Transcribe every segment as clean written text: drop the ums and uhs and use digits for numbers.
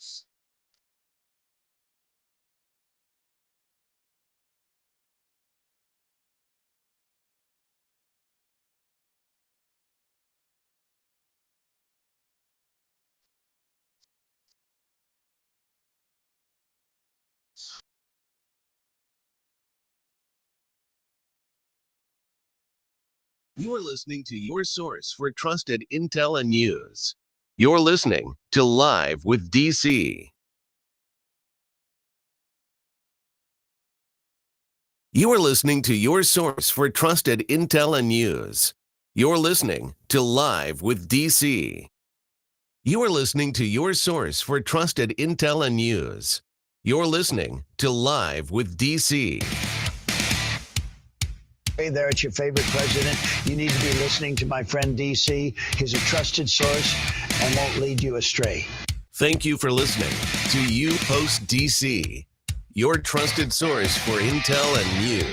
You are listening to your source for trusted intel and news. You're listening to Live with DC. You are listening to your source for trusted intel and news. You're listening to Live with DC. You are listening to your source for trusted intel and news. You're listening to Live with DC. Hey there, it's your favorite president. You need to be listening to my friend DC. He's a trusted source and won't lead you astray. Thank you for listening to You Host DC, your trusted source for intel and news.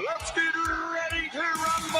Let's get ready to rumble!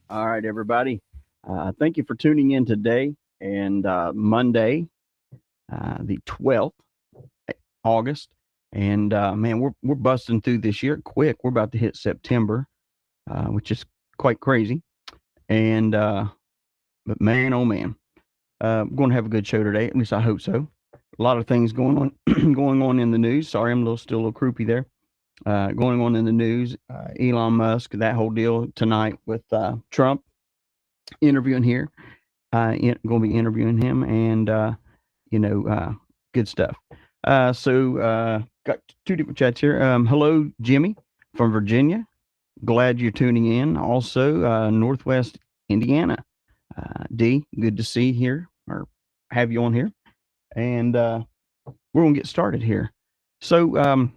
All right, everybody. Thank you for tuning in today and Monday, the 12th August. And man, we're busting through this year quick. We're about to hit September, which is quite crazy. And but man, oh man, we're going to have a good show today. At least I hope so. A lot of things going on going on in the news. Sorry, I'm still a little croupy there. Going on in the news, Elon Musk, that whole deal tonight with Trump interviewing here. Going to be interviewing him and, good stuff. So got two different chats here. Hello, Jimmy from Virginia. Glad you're tuning in. Also, Northwest Indiana. D, good to see you here or have you on here. And we're going to get started here. So,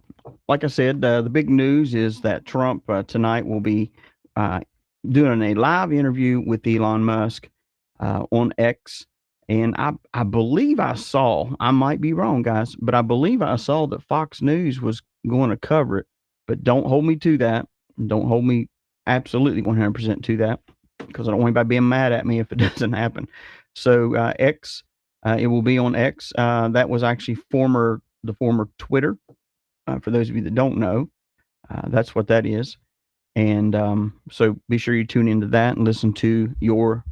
like I said, the big news is that Trump tonight will be doing a live interview with Elon Musk on X. And I believe I saw, I might be wrong, guys, but I believe I saw that Fox News was going to cover it. But don't hold me to that. Don't hold me absolutely 100% to that, because I don't want anybody being mad at me if it doesn't happen. So X, it will be on X. That was actually the former Twitter. For those of you that don't know, that's what that is. And so be sure you tune into that and listen to your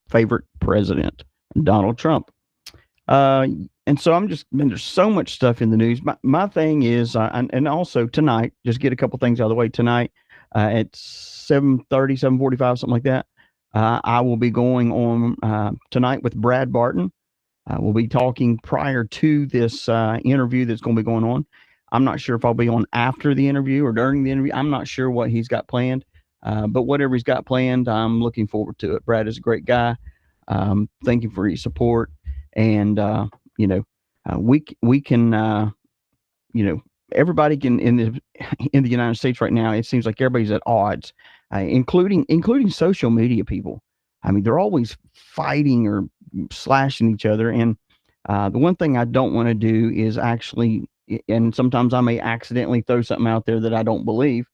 favorite president, Donald Trump. And so there's so much stuff in the news. My thing is, and also tonight, just get a couple things out of the way tonight at 7:30, 7:45, something like that. I will be going on tonight with Brad Barton. We'll be talking prior to this interview that's going to be going on. I'm not sure if I'll be on after the interview or during the interview. I'm not sure what he's got planned, but whatever he's got planned, I'm looking forward to it. Brad is a great guy. Thank you for your support. And, we can, everybody can in the United States right now, it seems like everybody's at odds, including social media people. I mean, they're always fighting or slashing each other. And the one thing I don't want to do is actually, and sometimes I may accidentally throw something out there that I don't believe,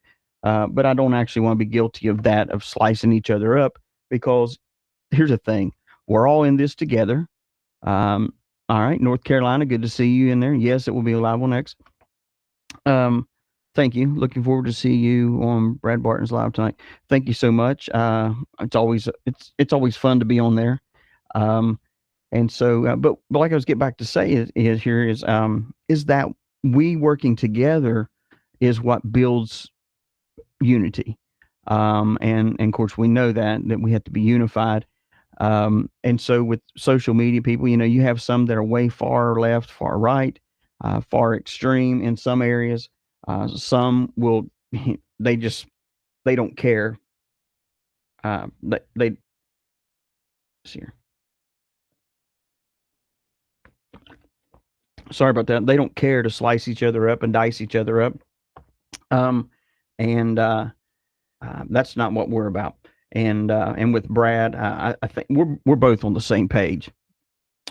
but I don't actually want to be guilty of that, of slicing each other up, because here's the thing. We're all in this together. All right, North Carolina, good to see you in there. Yes, it will be live on X. Thank you. Looking forward to see you on Brad Barton's live tonight. Thank you so much. It's always fun to be on there. And so, but like I was getting back to say is that we working together is what builds unity. And of course we know that we have to be unified. And so with social media people, you have some that are way far left, far right, far extreme in some areas. Some will, they don't care. They see here. Sorry about that. They don't care to slice each other up and dice each other up. That's not what we're about. And with Brad, I think we're both on the same page.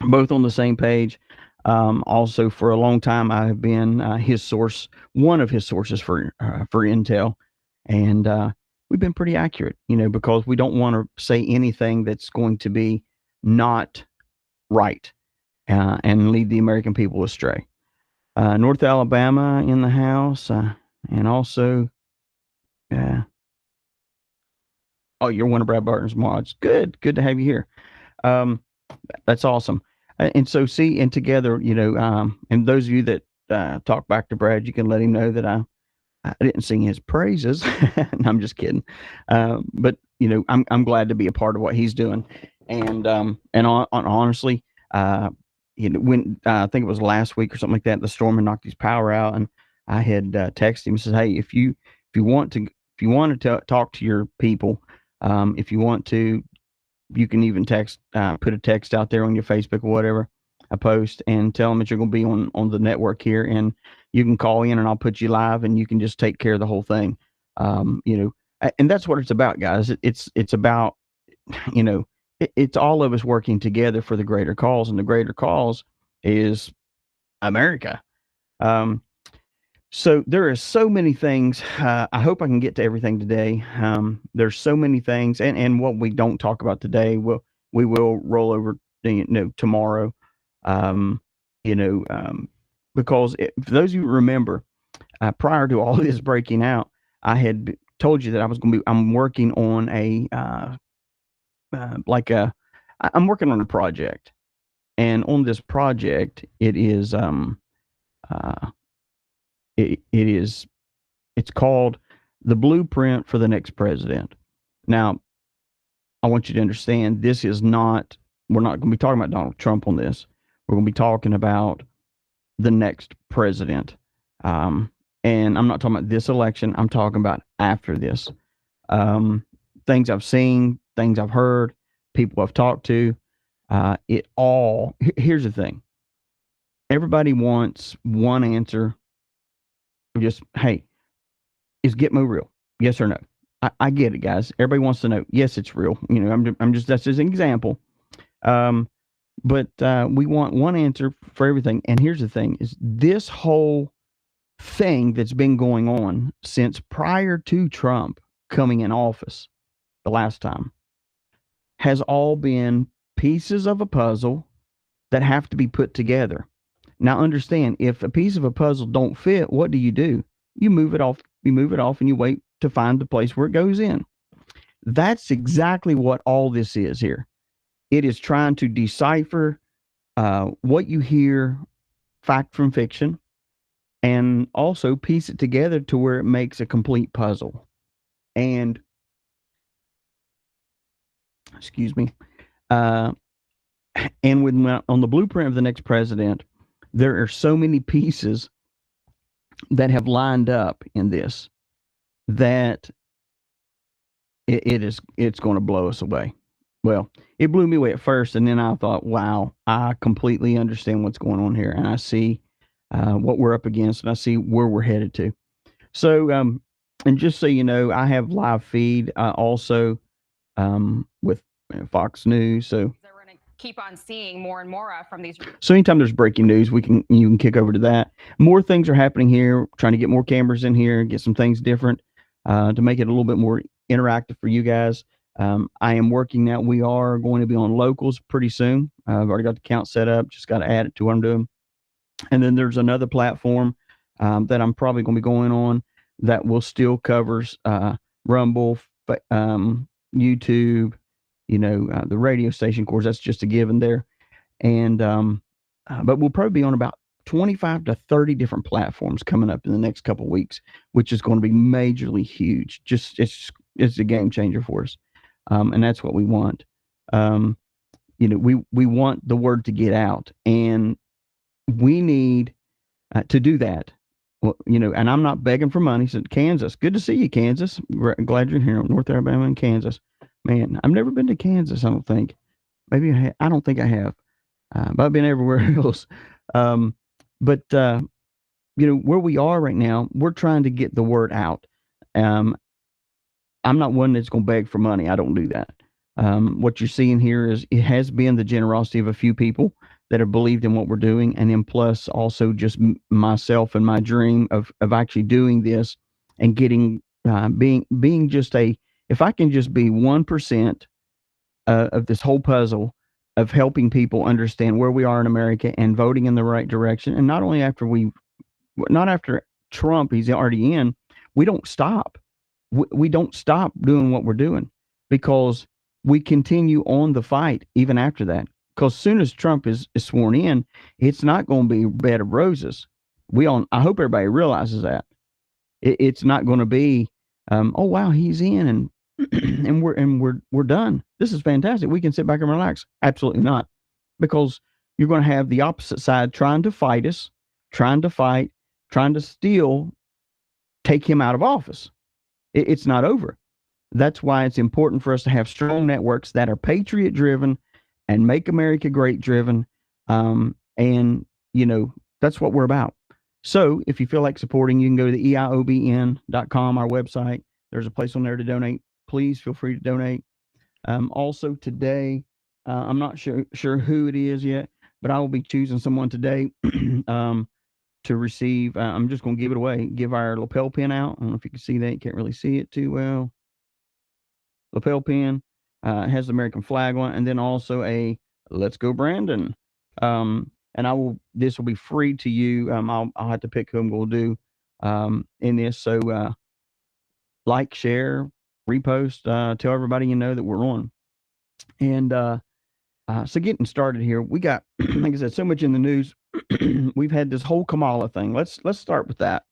Both on the same page. Also, for a long time, I have been his source, one of his sources for intel, and we've been pretty accurate, because we don't want to say anything that's going to be not right and lead the American people astray. North Alabama in the house, and also, oh, you're one of Brad Barton's mods. Good to have you here. That's awesome. And so, and together, and those of you that talk back to Brad, you can let him know that I didn't sing his praises. No, I'm just kidding. But I'm glad to be a part of what he's doing. And honestly, when I think it was last week or something like that, the storm had knocked his power out, and I had texted him and said, "Hey, if you want to talk to your people, if you want to, you can even text, put a text out there on your Facebook or whatever, a post, and tell them that you're going to be on the network here, and you can call in, and I'll put you live, and you can just take care of the whole thing." And that's what it's about, guys. It's about, it's all of us working together for the greater cause, and the greater cause is America. So there are so many things. I hope I can get to everything today. There's so many things, and what we don't talk about today, we will roll over, tomorrow. Because for those of you who remember, prior to all of this breaking out, I had told you that I'm working on I'm working on a project, and on this project, it's called The Blueprint for the Next President. Now, I want you to understand, we're not going to be talking about Donald Trump on this. We're going to be talking about the next president. And I'm not talking about this election. I'm talking about after this. Things I've seen, things I've heard, people I've talked to, here's the thing. Everybody wants one answer. Just, hey, is Gitmo real? Yes or no? I get it, guys. Everybody wants to know. Yes, it's real. That's just an example. But we want one answer for everything. And here's the thing: is this whole thing that's been going on since prior to Trump coming in office the last time has all been pieces of a puzzle that have to be put together. Now, understand, if a piece of a puzzle don't fit, what do? You move it off, and you wait to find the place where it goes in. That's exactly what all this is here. It is trying to decipher what you hear, fact from fiction, and also piece it together to where it makes a complete puzzle. And, excuse me, and on the blueprint of the next president, there are so many pieces that have lined up in this that it's going to blow us away. Well, it blew me away at first, and then I thought, wow, I completely understand what's going on here, and I see what we're up against, and I see where we're headed to. So, and just so you know, I have live feed also with Fox News. So we're going to keep on seeing more and more from these. So anytime there's breaking news, you can kick over to that. More things are happening here. Trying to get more cameras in here, get some things different to make it a little bit more interactive for you guys. I am working now. We are going to be on locals pretty soon. I've already got the account set up. Just got to add it to what I'm doing. And then there's another platform that I'm probably going to be going on that will still covers Rumble, YouTube, the radio station. Of course, that's just a given there. And but we'll probably be on about 25 to 30 different platforms coming up in the next couple of weeks, which is going to be majorly huge. Just it's a game changer for us. And that's what we want. We want the word to get out, and we need to do that. Well, and I'm not begging for money. Said Kansas. Good to see you, Kansas. Glad you're here, North Alabama and Kansas. Man, I've never been to Kansas. I don't think. Maybe I don't think I have. But I've been everywhere else. But where we are right now, we're trying to get the word out. I'm not one that's going to beg for money. I don't do that. What you're seeing here is it has been the generosity of a few people that have believed in what we're doing, and then plus also just myself and my dream of actually doing this and getting being just if I can just be 1% of this whole puzzle of helping people understand where we are in America and voting in the right direction, and not only not after Trump, he's already in, we don't stop. We don't stop doing what we're doing because we continue on the fight even after that. Because as soon as Trump is sworn in, it's not going to be a bed of roses. I hope everybody realizes that. It's not going to be, oh wow, he's in and and we're done. This is fantastic. We can sit back and relax. Absolutely not, because you're going to have the opposite side trying to fight us, trying to still take him out of office. It's not over. That's why it's important for us to have strong networks that are patriot driven and make America great driven. And that's what we're about. So if you feel like supporting, you can go to the eiobn.com, our website. There's a place on there to donate. Please feel free to donate. Also today, I'm not sure who it is yet, but I will be choosing someone today to receive. I'm just going to give it away. Give our lapel pin out. I don't know if you can see that. You can't really see it too well. Lapel pin has the American flag on it, and then also a "Let's Go Brandon." And this will be free to you. I'll have to pick who I'm going to do in this. So like, share, repost, tell everybody that we're on. And so getting started here, we got, like I said, so much in the news. We've had this whole Kamala thing. Let's start with that.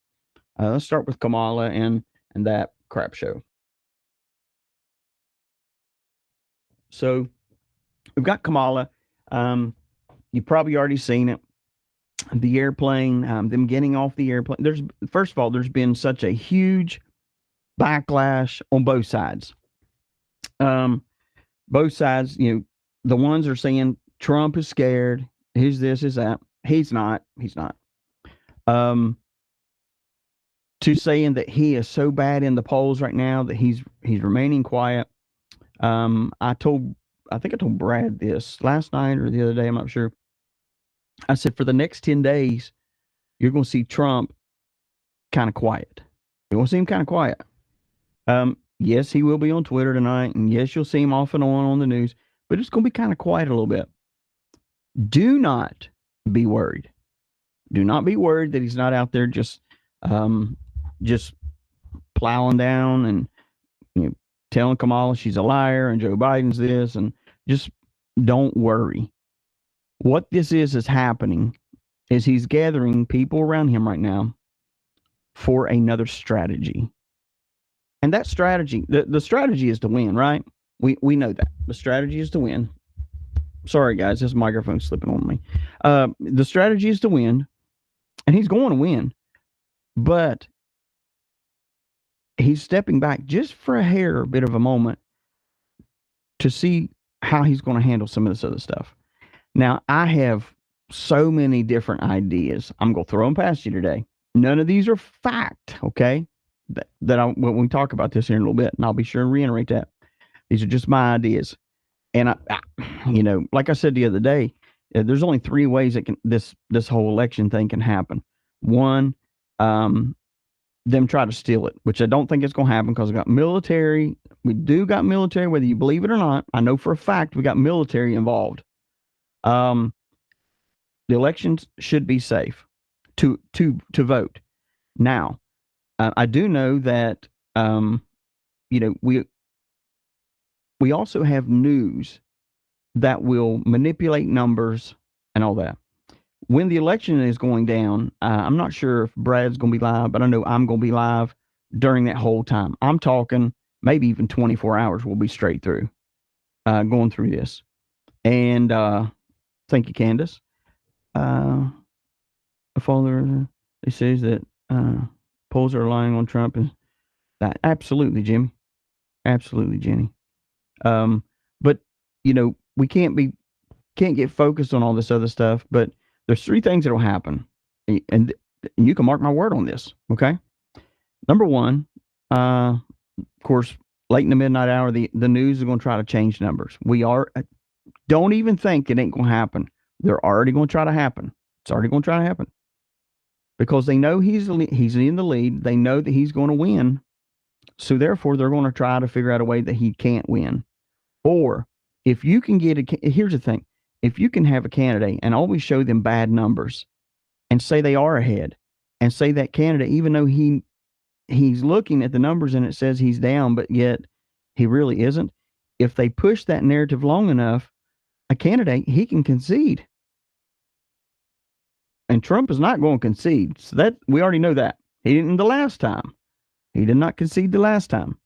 Let's start with Kamala and that crap show. So we've got Kamala. You've probably already seen it. The airplane, them getting off the airplane. First of all, there's been such a huge backlash on both sides. Both sides, the ones are saying Trump is scared. Who's this, is that? He's not. To saying that he is so bad in the polls right now that he's remaining quiet. I think I told Brad this last night or the other day, I'm not sure. I said, for the next 10 days, you're going to see Trump kind of quiet. You're going to see him kind of quiet. Yes, he will be on Twitter tonight, and yes, you'll see him off and on the news, but it's going to be kind of quiet a little bit. Do not be worried. Do not be worried that he's not out there just plowing down and telling Kamala she's a liar and Joe Biden's this, and just don't worry. What this is happening is he's gathering people around him right now for another strategy. And that strategy, the strategy is to win, right? We know that. The strategy is to win. Sorry, guys, this microphone's slipping on me. The strategy is to win, and he's going to win. But he's stepping back just for a bit of a moment to see how he's going to handle some of this other stuff. Now, I have so many different ideas. I'm going to throw them past you today. None of these are fact, okay? When we talk about this here in a little bit, and I'll be sure to reiterate that. These are just my ideas. And I like I said the other day, there's only 3 ways that this whole election thing can happen. One, them try to steal it, which I don't think it's going to happen because we got military. We do got military, whether you believe it or not. I know for a fact we got military involved. The elections should be safe to vote. Now, I do know that we also have news that will manipulate numbers and all that. When the election is going down, I'm not sure if Brad's going to be live, but I know I'm going to be live during that whole time. I'm talking maybe even 24 hours we'll be straight through, going through this. And thank you, Candace. Father, it says that polls are relying on Trump, and that absolutely, Jimmy, absolutely, Jenny. But we can't get focused on all this other stuff. But there's three things that'll happen, and you can mark my word on this. Okay, number one, of course, late in the midnight hour, the news is going to try to change numbers. Don't even think it ain't going to happen. They're already going to try to happen. It's already going to try to happen because they know he's in the lead. They know that he's going to win. So therefore, they're going to try to figure out a way that he can't win. Or if you can here's the thing. If you can have a candidate and always show them bad numbers and say they are ahead and say that candidate, even though he's looking at the numbers and it says he's down, but yet he really isn't. If they push that narrative long enough, a candidate, he can concede. And Trump is not going to concede. So that we already know that. He didn't the last time. He did not concede the last time.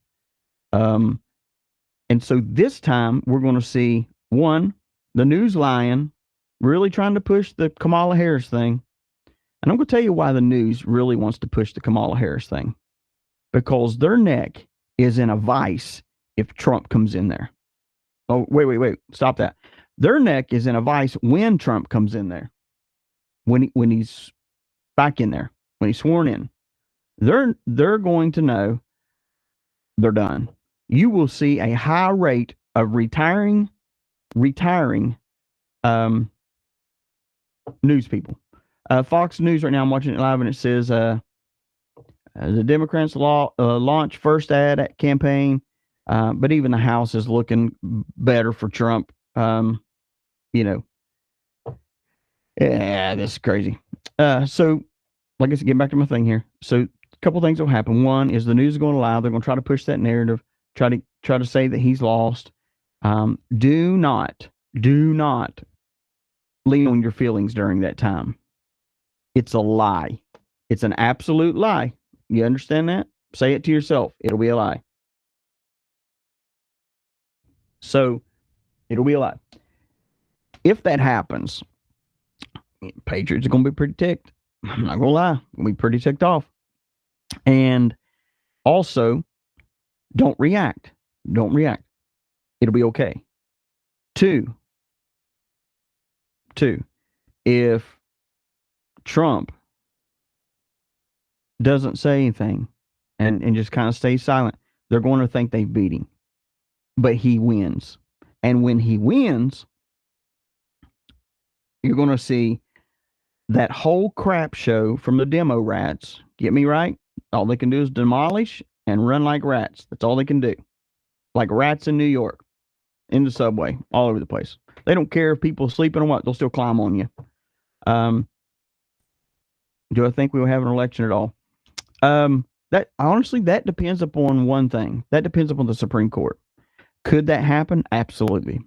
And so this time we're going to see one, the news lion really trying to push the Kamala Harris thing. And I'm going to tell you why the news really wants to push the Kamala Harris thing. Because their neck is in a vice if Trump comes in there. Oh, wait. Stop that. Their neck is in a vice when Trump comes in there. When he's back in there, when he's sworn in. They're going to know they're done. You will see a high rate of retiring news people. Fox News right now, I'm watching it live, and it says the Democrats launch first ad campaign, but even the House is looking better for Trump. Yeah, this is crazy. So, like I said, getting back to my thing here. So, a couple things will happen. One is the news is going to lie. They're going to try to push that narrative, try to say that he's lost. Do not lean on your feelings during that time. It's a lie. It's an absolute lie. You understand that? Say it to yourself. It'll be a lie. So, it'll be a lie. If that happens, Patriots are going to be pretty ticked. I'm not going to lie. Going to be pretty ticked off. And also, don't react. Don't react. It'll be okay. Two, if Trump doesn't say anything and just kind of stays silent, they're going to think they've beat him. But he wins. And when he wins, you're going to see that whole crap show from the demo rats. Get me right? All they can do is demolish and run like rats. That's all they can do. Like rats in New York, in the subway, all over the place. They don't care if people are sleeping or what. They'll still climb on you. Do I think we will have an election at all? That honestly, that depends upon one thing. That depends upon the Supreme Court. Could that happen? Absolutely.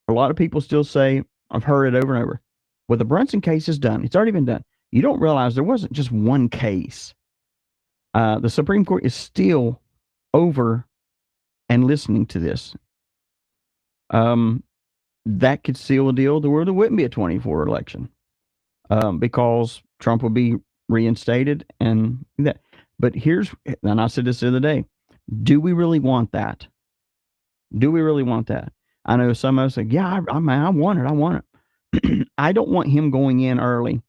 A lot of people still say, I've heard it over and over. Well, the Brunson case is done. It's already been done. You don't realize there wasn't just one case. The Supreme Court is still over and listening to this. That could seal a deal to where there wouldn't be a 24 election because Trump will be reinstated and that. But and I said this the other day, do we really want that? Do we really want that? I know some of us say, yeah, I want it. I want it. I don't want him going in early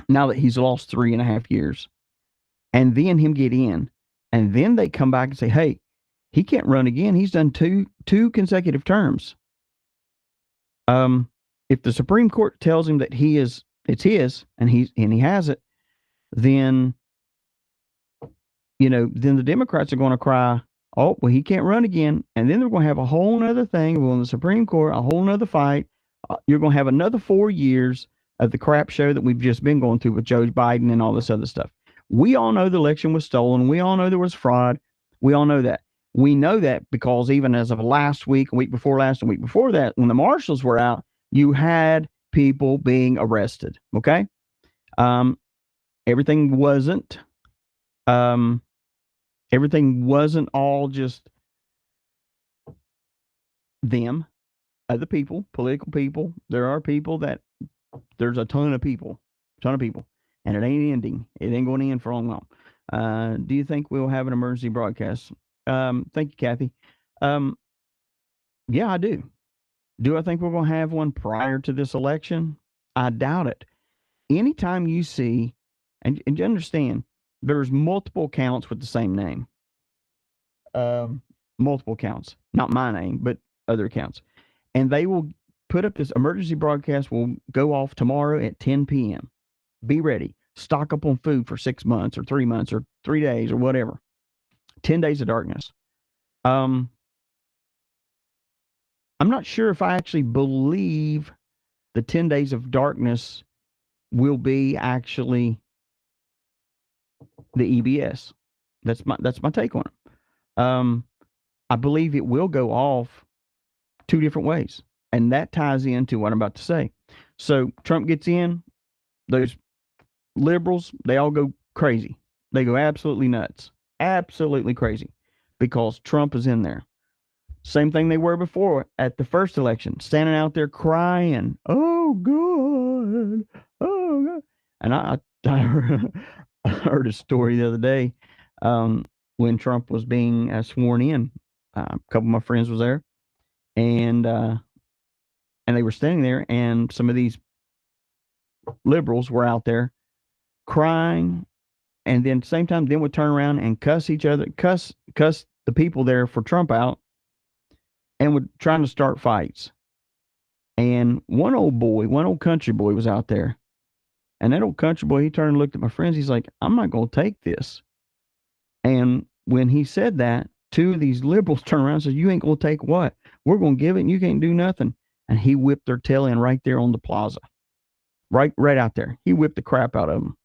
now that he's lost 3.5 years and then him get in and then they come back and say, hey, he can't run again. He's done two consecutive terms. If the Supreme Court tells him that it's his and he has it, then then the Democrats are going to cry, oh, well, he can't run again. And then they're going to have a whole nother thing in the Supreme Court, a whole nother fight. You're going to have another 4 years of the crap show that we've just been going through with Joe Biden and all this other stuff. We all know the election was stolen. We all know there was fraud. We all know that. We know that because even as of last week, a week before last, and week before that, when the marshals were out, you had people being arrested. Okay. Everything wasn't all just them, other people, political people. There are people there's a ton of people. and it ain't ending. It ain't going to end for long. Do you think we'll have an emergency broadcast? Thank you, Kathy. Yeah, I do. Do I think we're going to have one prior to this election? I doubt it. Anytime you see, and you understand, there's multiple accounts with the same name. Multiple accounts, not my name, but other accounts. And they will put up this emergency broadcast will go off tomorrow at 10 p.m. Be ready. Stock up on food for 6 months or 3 months or 3 days or whatever. 10 days of darkness. I'm not sure if I actually believe the 10 days of darkness will be actually the EBS. That's my take on it. I believe it will go off 2 different ways, and that ties into what I'm about to say. So Trump gets in, those liberals, they all go crazy. They go absolutely nuts, absolutely crazy, because Trump is in there. Same thing they were before at the first election, standing out there crying, "Oh God, oh God." And I heard a story the other day when Trump was being sworn in. A couple of my friends was there, and they were standing there, and some of these liberals were out there crying, and then at the same time, then would turn around and cuss each other, cuss the people there for Trump out, and would trying to start fights. And one old country boy was out there, and that old country boy, he turned and looked at my friends. He's like, "I'm not going to take this." And when he said that, 2 of these liberals turned around and said, "You ain't going to take what? We're going to give it, and you can't do nothing." And he whipped their tail end right there on the plaza. Right out there. He whipped the crap out of them.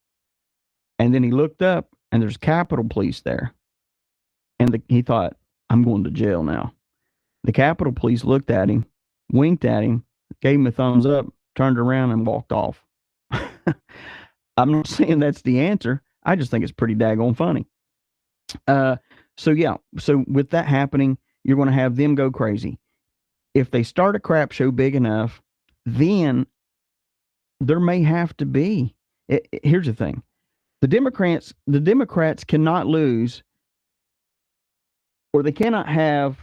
And then he looked up, and there's Capitol Police there. And he thought, "I'm going to jail now." The Capitol Police looked at him, winked at him, gave him a thumbs up, turned around, and walked off. I'm not saying that's the answer. I just think it's pretty daggone funny. So with that happening, you're going to have them go crazy. If they start a crap show big enough, then there may have to be. Here's the thing: the Democrats cannot lose, or they cannot have.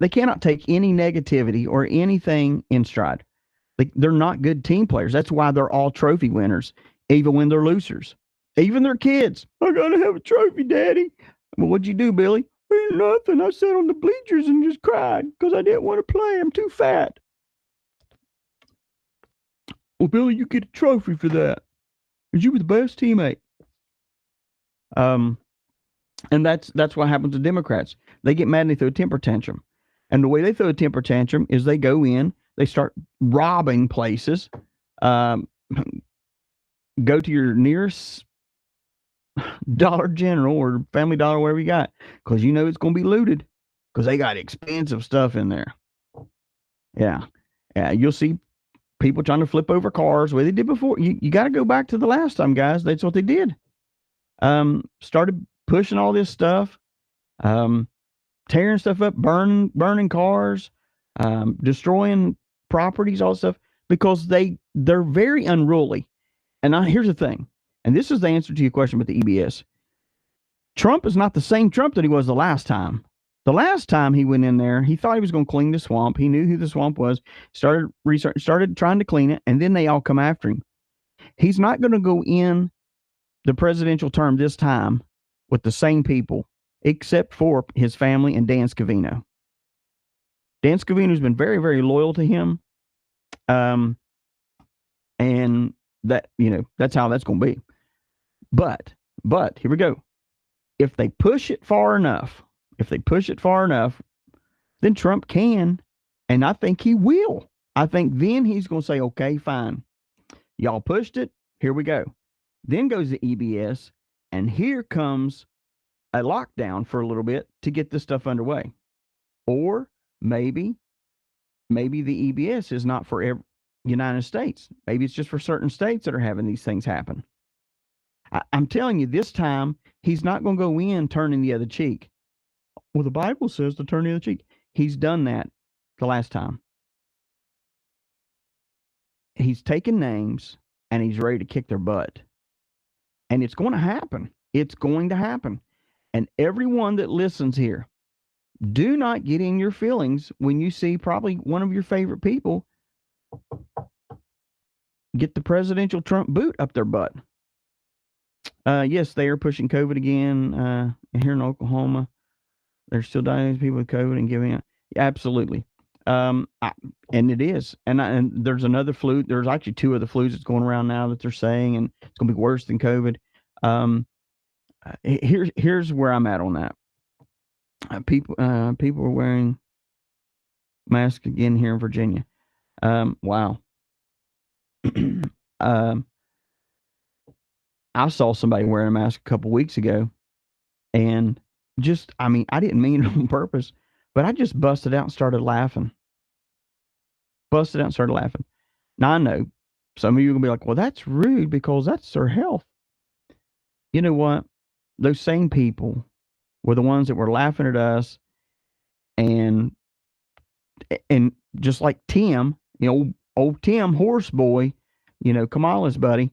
They cannot take any negativity or anything in stride. They're not good team players. That's why they're all trophy winners, even when they're losers. Even their kids. "I gotta have a trophy, Daddy." "Well, what'd you do, Billy?" "Nothing. I sat on the bleachers and just cried because I didn't want to play. I'm too fat." "Well, Billy, you get a trophy for that, because you were the best teammate." And that's what happens to Democrats. They get mad and they throw a temper tantrum. And the way they throw a temper tantrum is they go in, they start robbing places, go to your nearest Dollar General or Family Dollar, wherever you got, because you know it's going to be looted, because they got expensive stuff in there. Yeah. You'll see people trying to flip over cars the way they did before. You got to go back to the last time, guys. That's what they did. Started pushing all this stuff, tearing stuff up, burning cars, destroying properties, all this stuff, because they're very unruly. And here's the thing, and this is the answer to your question about the EBS. Trump is not the same Trump that he was the last time. The last time he went in there, he thought he was going to clean the swamp. He knew who the swamp was, started trying to clean it, and then they all come after him. He's not going to go in the presidential term this time with the same people, except for his family and Dan Scavino. Dan Scavino's been very, very loyal to him. And that, that's how that's going to be. But here we go. If they push it far enough, then Trump can, and I think he will. I think then he's going to say, "Okay, fine. Y'all pushed it. Here we go." Then goes the EBS, and here comes a lockdown for a little bit to get this stuff underway. Or maybe the EBS is not for every United States. Maybe it's just for certain states that are having these things happen. I'm telling you, this time, he's not going to go in turning the other cheek. "Well, the Bible says to turn the other cheek." He's done that the last time. He's taken names and he's ready to kick their butt. And it's going to happen. It's going to happen. And everyone that listens here, do not get in your feelings when you see probably one of your favorite people get the presidential Trump boot up their butt. Yes, they are pushing COVID again here in Oklahoma. They're still dying people with COVID and giving it. Absolutely. And it is. And there's another flu. There's actually two of the flus that's going around now that they're saying, and it's going to be worse than COVID. Here's where I'm at on that. People are wearing masks again here in Virginia. Wow. I saw somebody wearing a mask a couple weeks ago, and I didn't mean it on purpose, but I just busted out and started laughing. Now, I know some of you are going to be like, well, that's rude because that's their health. You know what? Those same people were the ones that were laughing at us, and just like Tim, old Tim Horseboy, Kamala's buddy,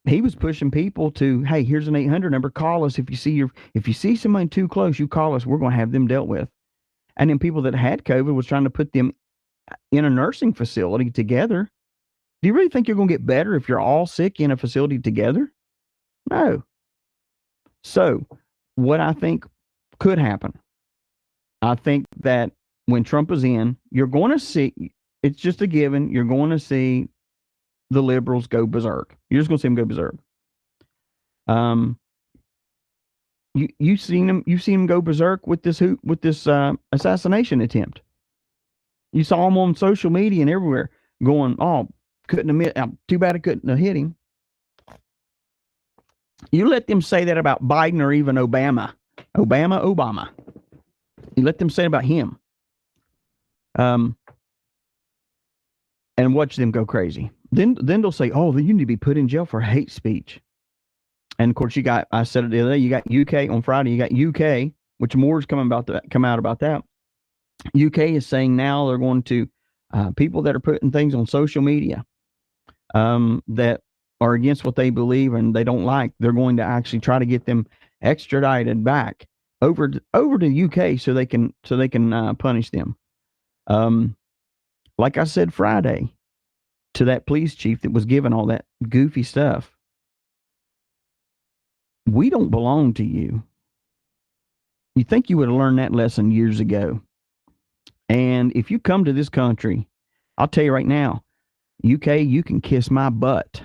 he was pushing people to, hey, here's an 800 number. Call us if you see somebody too close. You call us. We're going to have them dealt with. And then people that had COVID was trying to put them in a nursing facility together. Do you really think you're going to get better if you're all sick in a facility together? No. So, what I think could happen, I think that when Trump is in, you're going to see, it's just a given, you're going to see the liberals go berserk. You're just going to see them go berserk. You've seen them go berserk with this assassination attempt. You saw them on social media and everywhere going, oh, couldn't admit, too bad I couldn't have hit him. You let them say that about Biden or even Obama. Obama. You let them say it about him. And watch them go crazy. Then they'll say, oh, you need to be put in jail for hate speech. And of course, I said it the other day, you got UK on Friday, you got UK, which more is come out about that. UK is saying now they're going to, people that are putting things on social media that are against what they believe and they don't like, they're going to actually try to get them extradited back over to UK so they can punish them. Like I said Friday to that police chief that was given all that goofy stuff, we don't belong to you. You think you would have learned that lesson years ago. And if you come to this country, I'll tell you right now, UK, you can kiss my butt.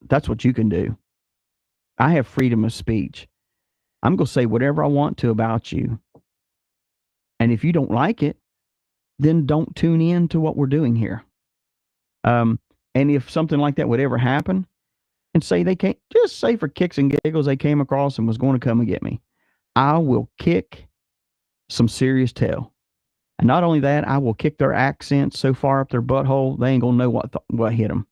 That's what you can do. I have freedom of speech. I'm going to say whatever I want to about you. And if you don't like it, then don't tune in to what we're doing here. And if something like that would ever happen, and say they can't, just say for kicks and giggles, they came across and was going to come and get me, I will kick some serious tail. And not only that, I will kick their accent so far up their butthole, they ain't going to know what hit them.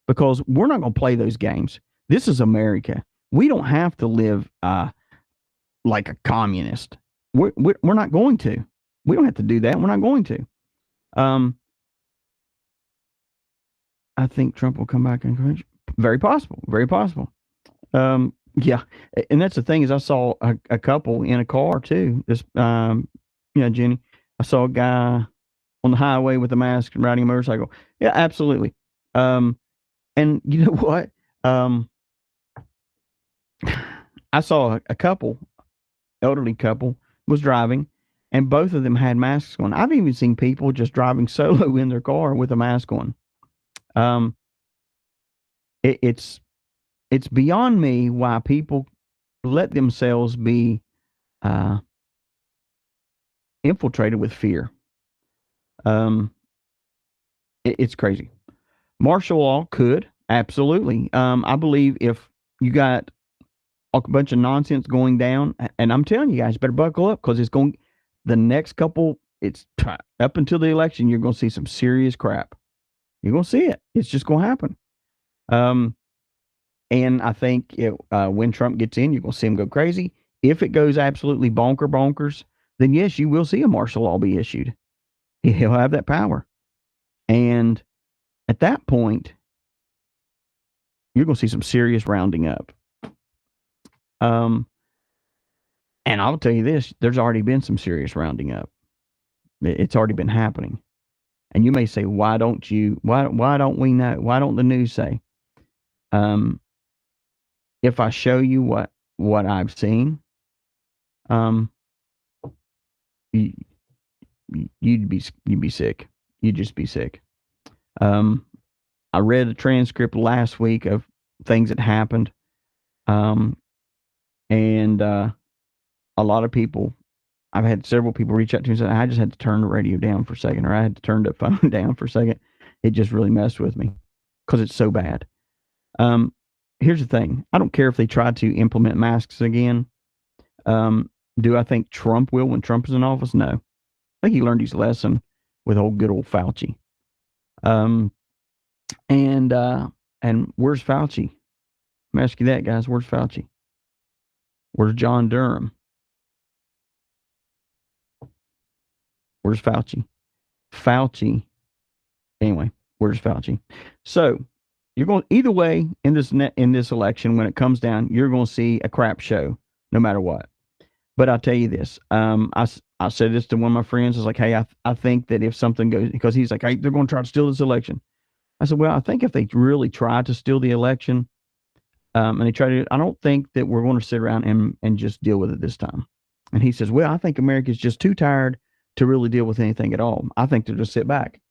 Because we're not going to play those games. This is America. We don't have to live like a communist. We're not going to. We don't have to do that. We're not going to. I think Trump will come back and very possible. Yeah. And that's the thing is I saw a couple in a car too. This, Jenny, I saw a guy on the highway with a mask and riding a motorcycle. Yeah, absolutely. And you know what? I saw a couple, elderly couple was driving and both of them had masks on. I've even seen people just driving solo in their car with a mask on. It's beyond me why people let themselves be infiltrated with fear. It's crazy. Martial law could absolutely. I believe if you got a bunch of nonsense going down, and I'm telling you guys, better buckle up because it's going. The next couple, it's up until the election, you're going to see some serious crap. You're going to see it. It's just going to happen. And I think when Trump gets in, you're going to see him go crazy. If it goes absolutely bonkers, then yes, you will see a martial law be issued. He'll have that power. And at that point, you're going to see some serious rounding up. And I'll tell you this, there's already been some serious rounding up. It's already been happening. And you may say, why don't we know? Why don't the news say? If I show you what I've seen, you'd be sick. You'd just be sick. I read a transcript last week of things that happened. And a lot of people, I've had several people reach out to me and say, I just had to turn the radio down for a second, or I had to turn the phone down for a second. It just really messed with me because it's so bad. Here's the thing. I don't care if they try to implement masks again. Do I think Trump will when Trump is in office? No. I think he learned his lesson with good old Fauci. And where's Fauci? Let me ask you that, guys. Where's Fauci? Where's John Durham? Where's Fauci? Anyway, where's Fauci? So you're going either way in this election. When it comes down, you're going to see a crap show, no matter what. But I'll tell you this. I said this to one of my friends. I was like, hey, I think that if something goes, because he's like, hey, they're going to try to steal this election. I said, well, I think if they really try to steal the election, and they try to, I don't think that we're going to sit around and just deal with it this time. And he says, well, I think America's just too tired to really deal with anything at all. I think they'll just sit back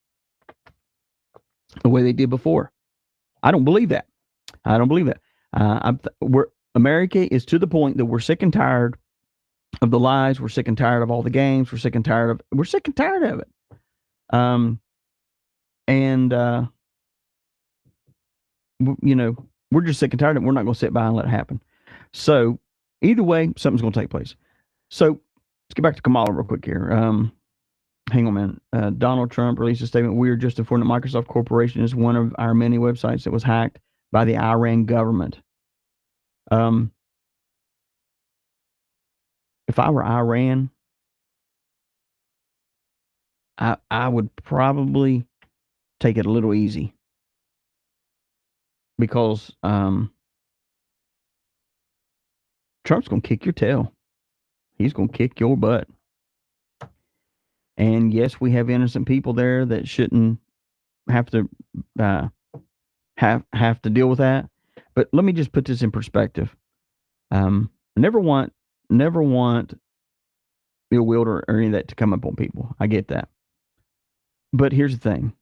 the way they did before. I don't believe that. America is to the point that we're sick and tired of the lies. We're sick and tired of all the games. We're sick and tired of it. We're just sick and tired of it. We're not going to sit by and let it happen. So either way, something's going to take place. So let's get back to Kamala real quick here. Hang on, man. Donald Trump released a statement. We are just informed that Microsoft Corporation is one of our many websites that was hacked by the Iran government. If I were Iran, I would probably take it a little easy, because Trump's going to kick your tail. He's going to kick your butt. And yes, we have innocent people there that shouldn't have to have to deal with that. But let me just put this in perspective. Never want ill will or any of that to come up on people. I get that. But here's the thing.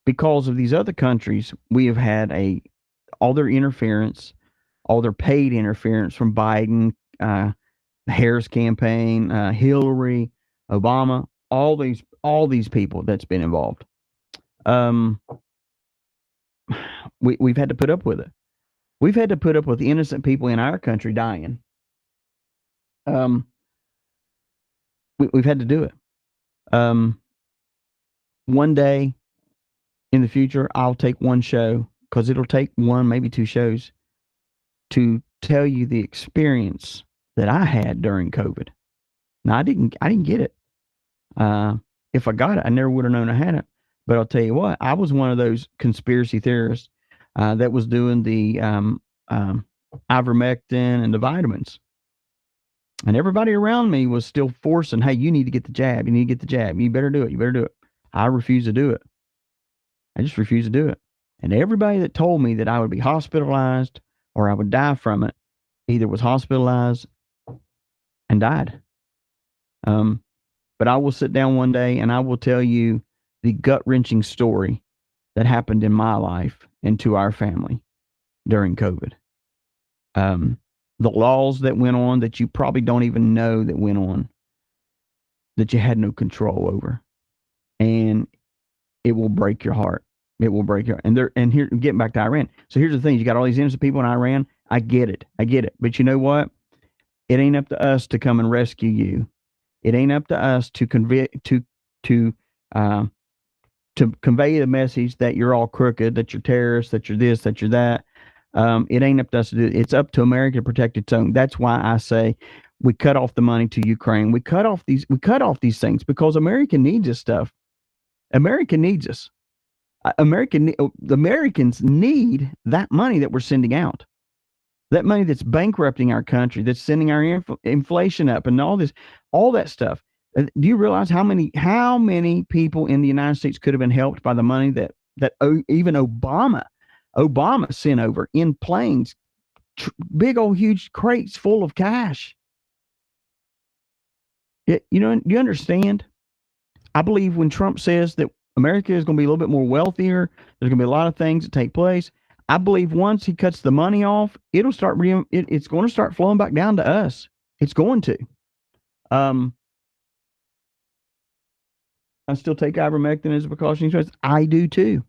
Because of these other countries, we have had all their interference, all their paid interference from Biden, the Harris campaign, Hillary, Obama, all these people that's been involved. We've had to put up with it. We've had to put up with innocent people in our country dying. We've had to do it. One day in the future, I'll take one show, because it'll take one, maybe two shows, to tell you the experience that I had during COVID. Now, I didn't get it. If I got it, I never would have known I had it. But I'll tell you what, I was one of those conspiracy theorists that was doing the ivermectin and the vitamins. And everybody around me was still forcing, hey, you need to get the jab. You need to get the jab. You better do it. I refuse to do it. I just refuse to do it. And everybody that told me that I would be hospitalized or I would die from it either was hospitalized and died. But I will sit down one day and I will tell you the gut-wrenching story that happened in my life and to our family during COVID. The laws that went on that you probably don't even know that went on, that you had no control over. And it will break your heart. It will break your heart. And here, getting back to Iran. So here's the thing. You got all these innocent people in Iran. I get it. But you know what? It ain't up to us to come and rescue you. It ain't up to us to convey the message that you're all crooked, that you're terrorists, that you're this, that you're that. It ain't up to us to do it. It's up to America to protect its own. That's why I say we cut off the money to Ukraine. We cut off these things because America needs this stuff. America needs us. The Americans need that money that we're sending out. That money that's bankrupting our country, that's sending our inflation up, and all that stuff. Do you realize how many people in the United States could have been helped by the money that even Obama sent over in planes, big old huge crates full of cash? You understand? I believe when Trump says that America is going to be a little bit more wealthier, there's going to be a lot of things that take place. I believe once he cuts the money off, it's going to start flowing back down to us. It's going to. I still take ivermectin as a precautionary measure. I do too.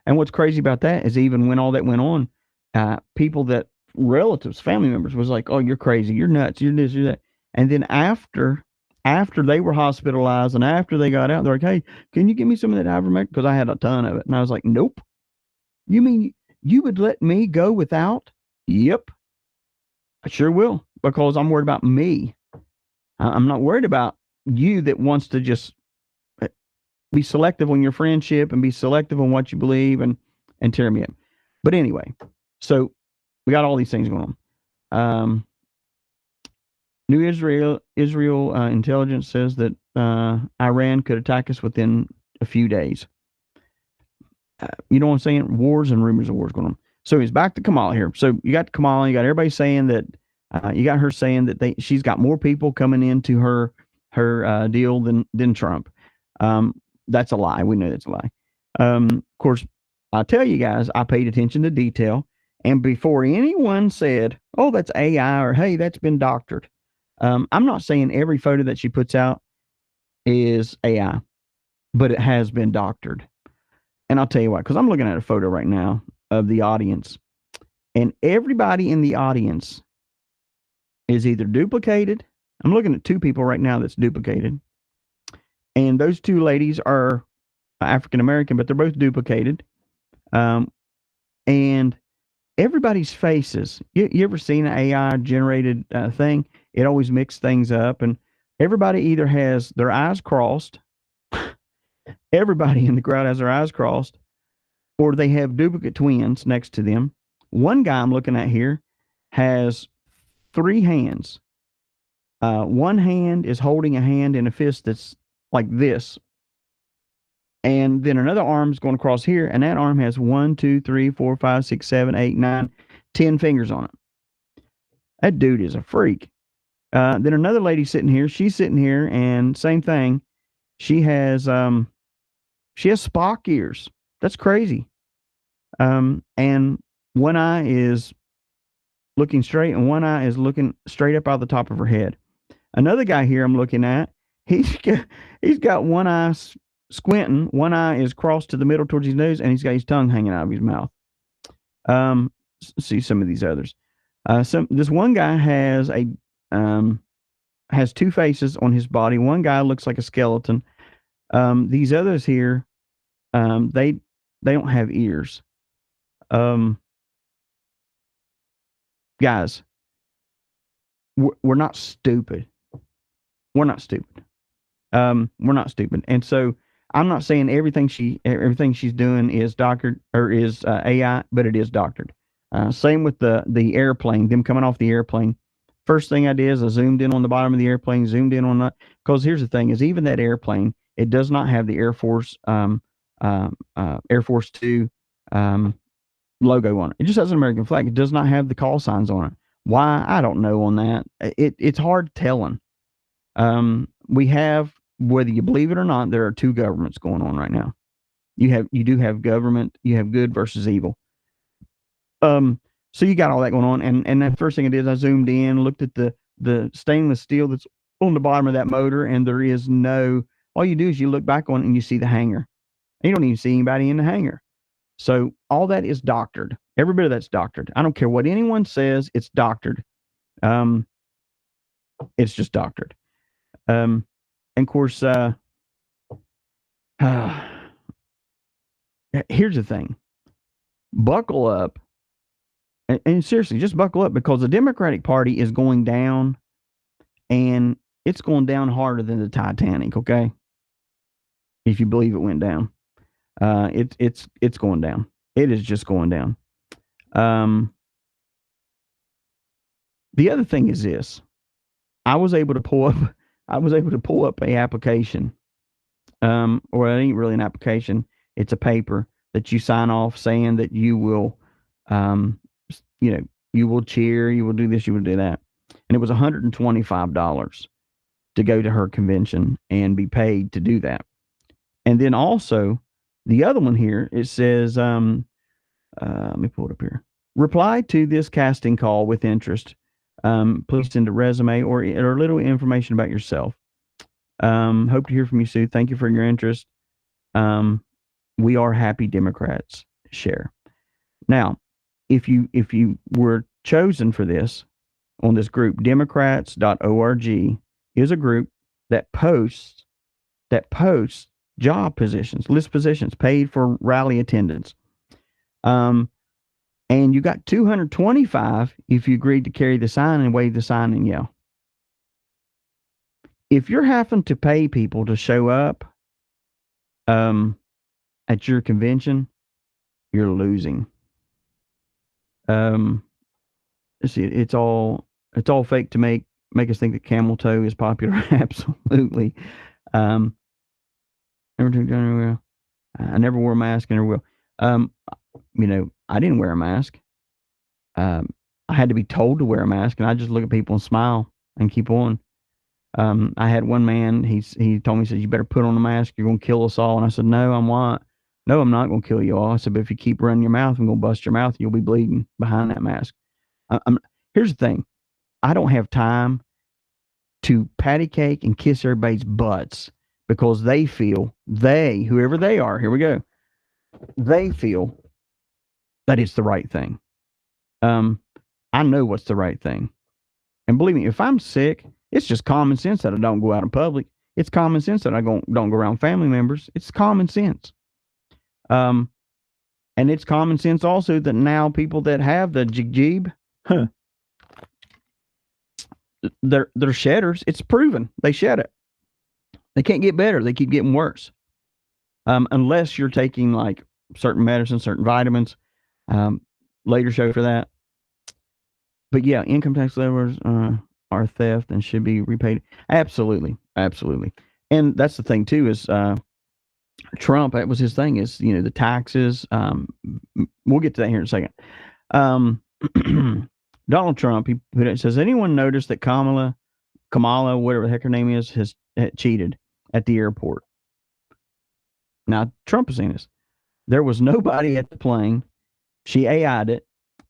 And what's crazy about that is even when all that went on, relatives, family members was like, "Oh, you're crazy. You're nuts. You're this, you're that." And then after they were hospitalized and after they got out, they're like, "Hey, can you give me some of that ivermectin?" Because I had a ton of it. And I was like, "Nope. You mean you would let me go without?" Yep. I sure will, because I'm worried about me. I'm not worried about you that wants to just be selective on your friendship and be selective on what you believe and tear me up. But anyway, so we got all these things going on. New Israel intelligence says that Iran could attack us within a few days. You know what I'm saying? Wars and rumors of wars going on. So he's back to Kamala here. So you got Kamala, you got everybody saying that, you got her saying that she's got more people coming into her deal than Trump. That's a lie. We know that's a lie. Of course, I tell you guys, I paid attention to detail, and before anyone said, "Oh, that's AI," or "Hey, that's been doctored," I'm not saying every photo that she puts out is AI, but it has been doctored. And I'll tell you why, because I'm looking at a photo right now of the audience, and everybody in the audience is either duplicated. I'm looking at two people right now that's duplicated. And those two ladies are African American, but they're both duplicated. And everybody's faces. You ever seen an AI generated thing? It always mixes things up, and everybody either has their eyes crossed. Everybody in the crowd has their eyes crossed, or they have duplicate twins next to them. One guy I'm looking at here has three hands. One hand is holding a hand in a fist that's like this. And then another arm is going across here, and that arm has 1, 2, 3, 4, 5, 6, 7, 8, 9, 10 fingers on it. That dude is a freak. Then another lady sitting here, she's sitting here, and same thing. She has Spock ears. That's crazy. And one eye is looking straight, and one eye is looking straight up out the top of her head. Another guy here I'm looking at, he's got one eye squinting, one eye is crossed to the middle towards his nose, and he's got his tongue hanging out of his mouth. See some of these others. This one guy has two faces on his body. One guy looks like a skeleton. These others here, they don't have ears. Guys, we're not stupid. We're not stupid. We're not stupid. And so I'm not saying everything she's doing is doctored or is AI, but it is doctored. Same with the airplane, them coming off the airplane. First thing I did is I zoomed in on the bottom of the airplane, zoomed in on that. Because here's the thing: is even that airplane, it does not have the Air Force Two logo on it. It just has an American flag. It does not have the call signs on it. Why? I don't know on that. It's hard telling. We have, whether you believe it or not, there are two governments going on right now. You do have government. You have good versus evil. So you got all that going on, and that first thing I did is I zoomed in, looked at the stainless steel that's on the bottom of that motor, and there is no. All you do is you look back on it and you see the hangar. You don't even see anybody in the hangar. So all that is doctored. Every bit of that's doctored. I don't care what anyone says. It's doctored. It's just doctored. And of course, here's the thing. Buckle up. And seriously, just buckle up, because the Democratic Party is going down, and it's going down harder than the Titanic, okay? If you believe it went down. It's going down. It is just going down. The other thing is this. I was able to pull up a application. Or it ain't really an application. It's a paper that you sign off saying that you will, you will cheer, you will do this, you will do that. And it was $125 to go to her convention and be paid to do that. And then also the other one here, it says, let me pull it up here. Reply to this casting call with interest. Please send a resume or a little information about yourself. Hope to hear from you soon. Thank you for your interest. We are happy Democrats. Share. Now, if you were chosen for this on this group, Democrats.org is a group that posts job positions, list positions, paid for rally attendance. And you got 225 if you agreed to carry the sign and wave the sign and yell. If you're having to pay people to show up at your convention, you're losing. Let's see, it's all fake to make us think that camel toe is popular. Absolutely. I never wore a mask and never will. I didn't wear a mask. I had to be told to wear a mask, and I just look at people and smile and keep on. I had one man, he told me, he said, you better put on a mask, you're going to kill us all. And I said, no, I'm not. No, I'm not going to kill you all. I said, but if you keep running your mouth, I'm going to bust your mouth. You'll be bleeding behind that mask. Here's the thing. I don't have time to patty cake and kiss everybody's butts because whoever they are, here we go, they feel that it's the right thing. I know what's the right thing. And believe me, if I'm sick, it's just common sense that I don't go out in public. It's common sense that I don't go around family members. It's common sense. And it's common sense also that now people that have the jib, they're shedders. It's proven. They shed it. They can't get better. They keep getting worse. Unless you're taking like certain medicines, certain vitamins. Later show for that. But yeah, income tax levers are theft and should be repaid. Absolutely. Absolutely. And that's the thing too, is Trump, that was his thing, is, the taxes. We'll get to that here in a second. Donald Trump, he put it, says, anyone notice that Kamala, whatever the heck her name is, has cheated at the airport? Now, Trump is saying this. There was nobody at the plane. She AI'd it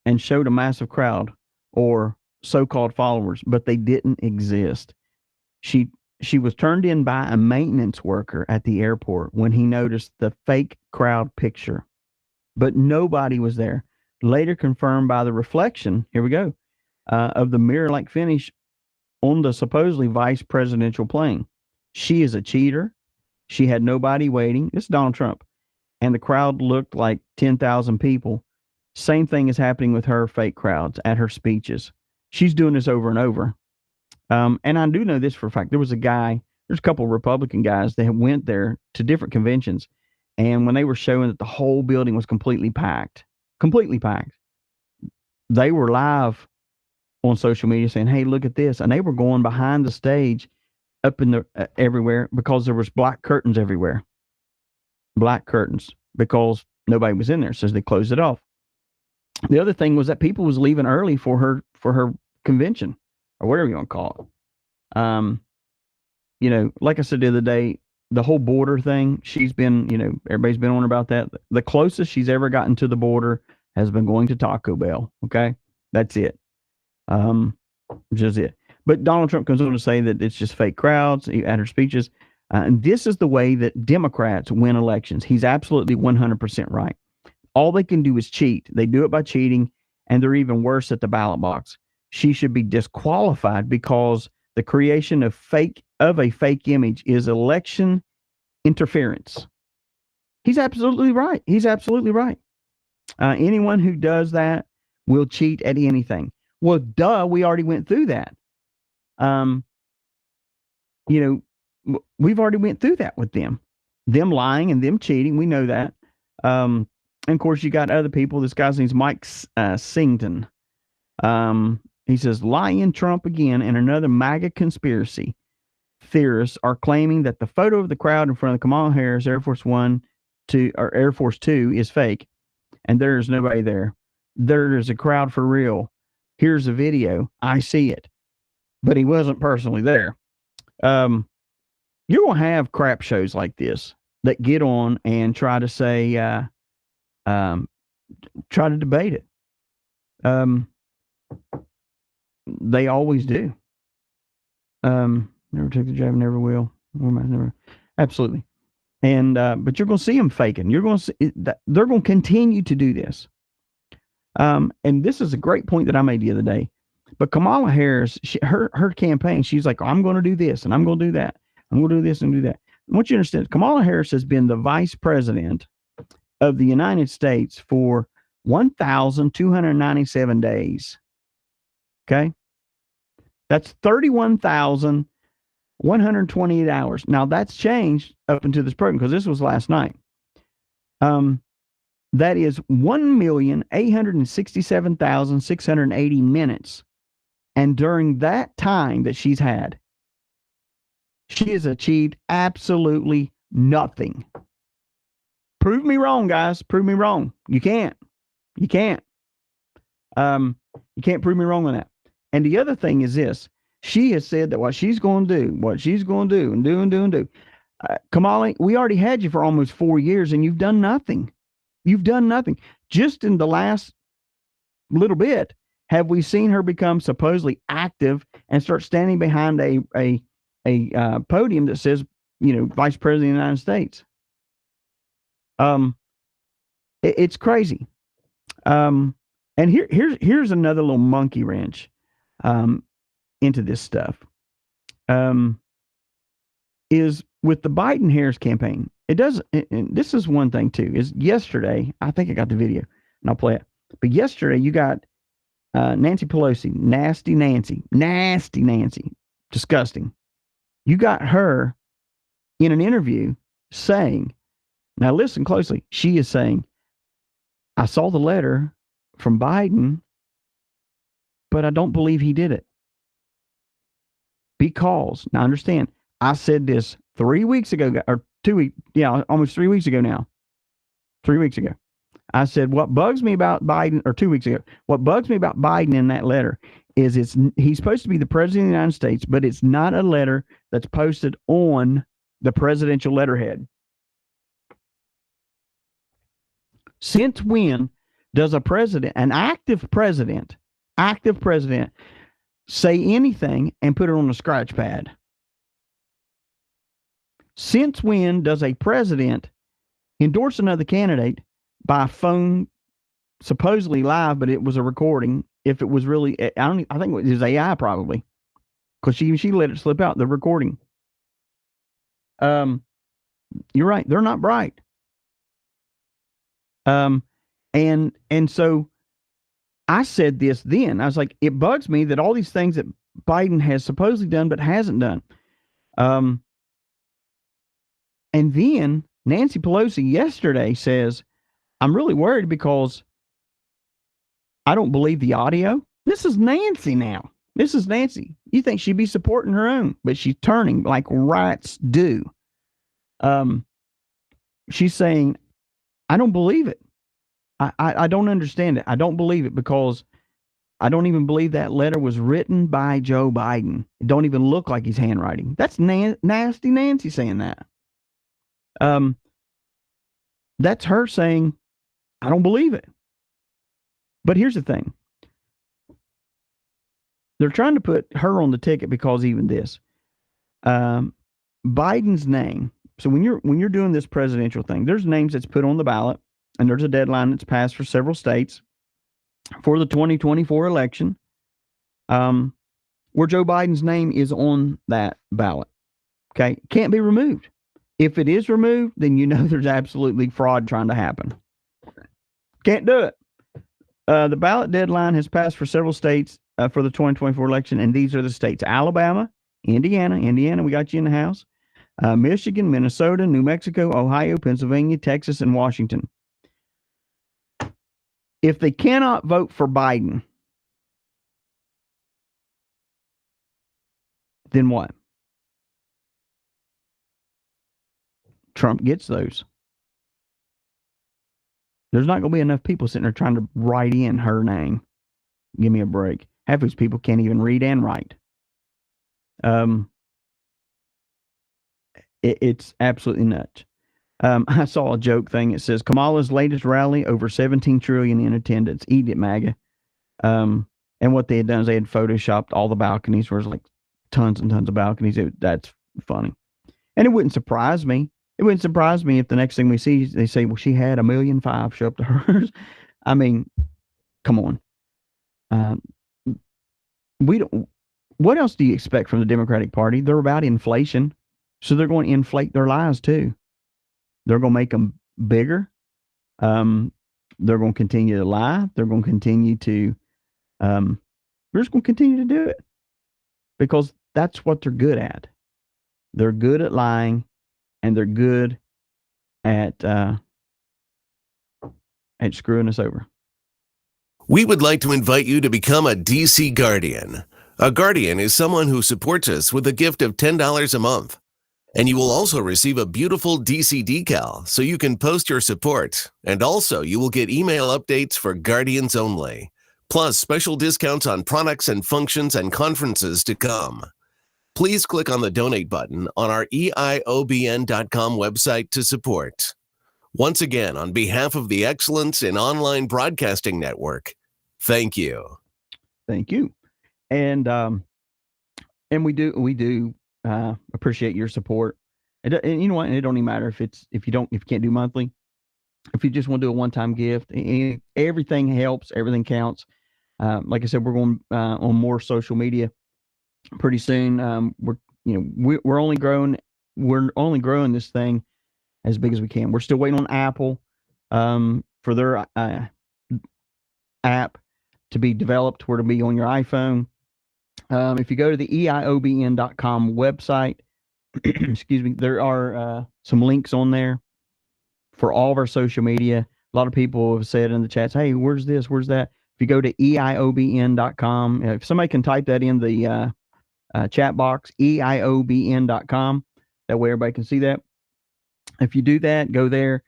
and showed a massive crowd or so-called followers, but they didn't exist. She was turned in by a maintenance worker at the airport when he noticed the fake crowd picture, but nobody was there. Later confirmed by the reflection, here we go, of the mirror-like finish on the supposedly vice presidential plane. She is a cheater. She had nobody waiting. This is Donald Trump. And the crowd looked like 10,000 people. Same thing is happening with her fake crowds at her speeches. She's doing this over and over. And I do know this for a fact. There's a couple of Republican guys that went there to different conventions. And when they were showing that the whole building was completely packed, they were live on social media saying, hey, look at this. And they were going behind the stage up in the everywhere because there was black curtains everywhere. Black curtains because nobody was in there. So they closed it off. The other thing was that people was leaving early for her convention or whatever you want to call it. Like I said the other day, the whole border thing, she's been, everybody's been on about that. The closest she's ever gotten to the border has been going to Taco Bell. Okay. That's it. Just it. But Donald Trump comes on to say that it's just fake crowds at her speeches. And this is the way that Democrats win elections. He's absolutely 100% right. All they can do is cheat. They do it by cheating, and they're even worse at the ballot box. She should be disqualified because the creation of a fake image is election interference. He's absolutely right. Anyone who does that will cheat at anything. Well, duh, we already went through that. We've already went through that with them. them lying and them cheating. We know that. And of course, you got other people. This guy's name's Mike Singleton. He says, lying Trump again and another MAGA conspiracy. Theorists are claiming that the photo of the crowd in front of Kamala Harris Air Force Air Force Two is fake, and there's nobody there. There's a crowd for real. Here's a video. I see it, but he wasn't personally there. You're gonna have crap shows like this that get on and try to say, try to debate it. They always do. Never took the jab, never will. Never. Absolutely. And but you're going to see them faking. You're going to see that they're going to continue to do this. And this is a great point that I made the other day. But Kamala Harris, her campaign, she's like, I'm going to do this and I'm going to do that. I'm going to do this and do that. I want you to understand, Kamala Harris has been the vice president of the United States for 1,297 days. Okay? That's 31,128 hours. Now, that's changed up into this program because this was last night. That is 1,867,680 minutes. And during that time that she's had, she has achieved absolutely nothing. Prove me wrong, guys. Prove me wrong. You can't. You can't. You can't prove me wrong on that. And the other thing is this. She has said that what she's going to do and do. Kamala, we already had you for almost 4 years and you've done nothing. You've done nothing. Just in the last little bit, have we seen her become supposedly active and start standing behind a podium that says, Vice President of the United States? It's crazy. And here's another little monkey wrench into this stuff. Is with the Biden-Harris campaign. It doesn't. This is one thing too. Is yesterday? I think I got the video, and I'll play it. But yesterday you got Nancy Pelosi, nasty Nancy, disgusting. You got her in an interview saying, now listen closely. She is saying, I saw the letter from Biden, but I don't believe he did it. Because, now understand, I said this 3 weeks ago, or 2 weeks, almost 3 weeks ago now. 3 weeks ago. I said, what bugs me about Biden, or 2 weeks ago, what bugs me about Biden in that letter is he's supposed to be the president of the United States, but it's not a letter that's posted on the presidential letterhead. Since when does an active president, say anything and put it on a scratch pad? Since when does a president endorse another candidate by phone, supposedly live, but it was a recording? If it was really, I think it was AI probably, because she let it slip out, the recording. You're right, they're not bright. And so I said this then. I was like, it bugs me that all these things that Biden has supposedly done but hasn't done. And then Nancy Pelosi yesterday says, I'm really worried because I don't believe the audio. This is Nancy now. This is Nancy. You think she'd be supporting her own, but she's turning like rats do. She's saying, I don't believe it. I don't understand it. I don't believe it because I don't even believe that letter was written by Joe Biden. It don't even look like his handwriting. That's nasty Nancy saying that. That's her saying, I don't believe it. But here's the thing. They're trying to put her on the ticket because even this. Biden's name. So when you're doing this presidential thing, there's names that's put on the ballot, and there's a deadline that's passed for several states for the 2024 election, where Joe Biden's name is on that ballot. Okay, can't be removed. If it is removed, then there's absolutely fraud trying to happen. Can't do it. The ballot deadline has passed for several states for the 2024 election, and these are the states: Alabama, Indiana, we got you in the house, Michigan, Minnesota, New Mexico, Ohio, Pennsylvania, Texas, and Washington. If they cannot vote for Biden, then what? Trump gets those. There's not going to be enough people sitting there trying to write in her name. Give me a break. Half these people can't even read and write. It's absolutely nuts. I saw a joke thing. It says Kamala's latest rally, over 17 trillion in attendance. Eat it, MAGA. And what they had done is they had photoshopped all the balconies. Where there's like tons and tons of balconies. That's funny. And it wouldn't surprise me. It wouldn't surprise me if the next thing we see, they say, well, she had 1.5 million show up to hers. I mean, come on. We don't. What else do you expect from the Democratic Party? They're about inflation. So they're going to inflate their lies too. They're going to make them bigger. They're going to continue to lie. They're going to continue to, they're just going to continue to do it because that's what they're good at. They're good at lying, and they're good at screwing us over. We would like to invite you to become a DC Guardian. A Guardian is someone who supports us with a gift of $10 a month. And you will also receive a beautiful DC decal so you can post your support. And also you will get email updates for Guardians only. Plus special discounts on products and functions and conferences to come. Please click on the donate button on our EIOBN.com website to support. Once again, on behalf of the Excellence in Online Broadcasting Network, thank you. Thank you. And we do appreciate your support. And you know what? It don't even matter if you can't do monthly. If you just want to do a one-time gift, everything helps. Everything counts. Like I said, we're going on more social media pretty soon. We're only growing. We're only growing this thing as big as we can. We're still waiting on Apple for their app to be developed where to be on your iPhone. If you go to the EIOBN.com website, excuse me, there are some links on there for all of our social media. A lot of people have said in the chats, hey, where's this? Where's that? If you go to EIOBN.com, if somebody can type that in the chat box, EIOBN.com, that way everybody can see that. If you do that, go there.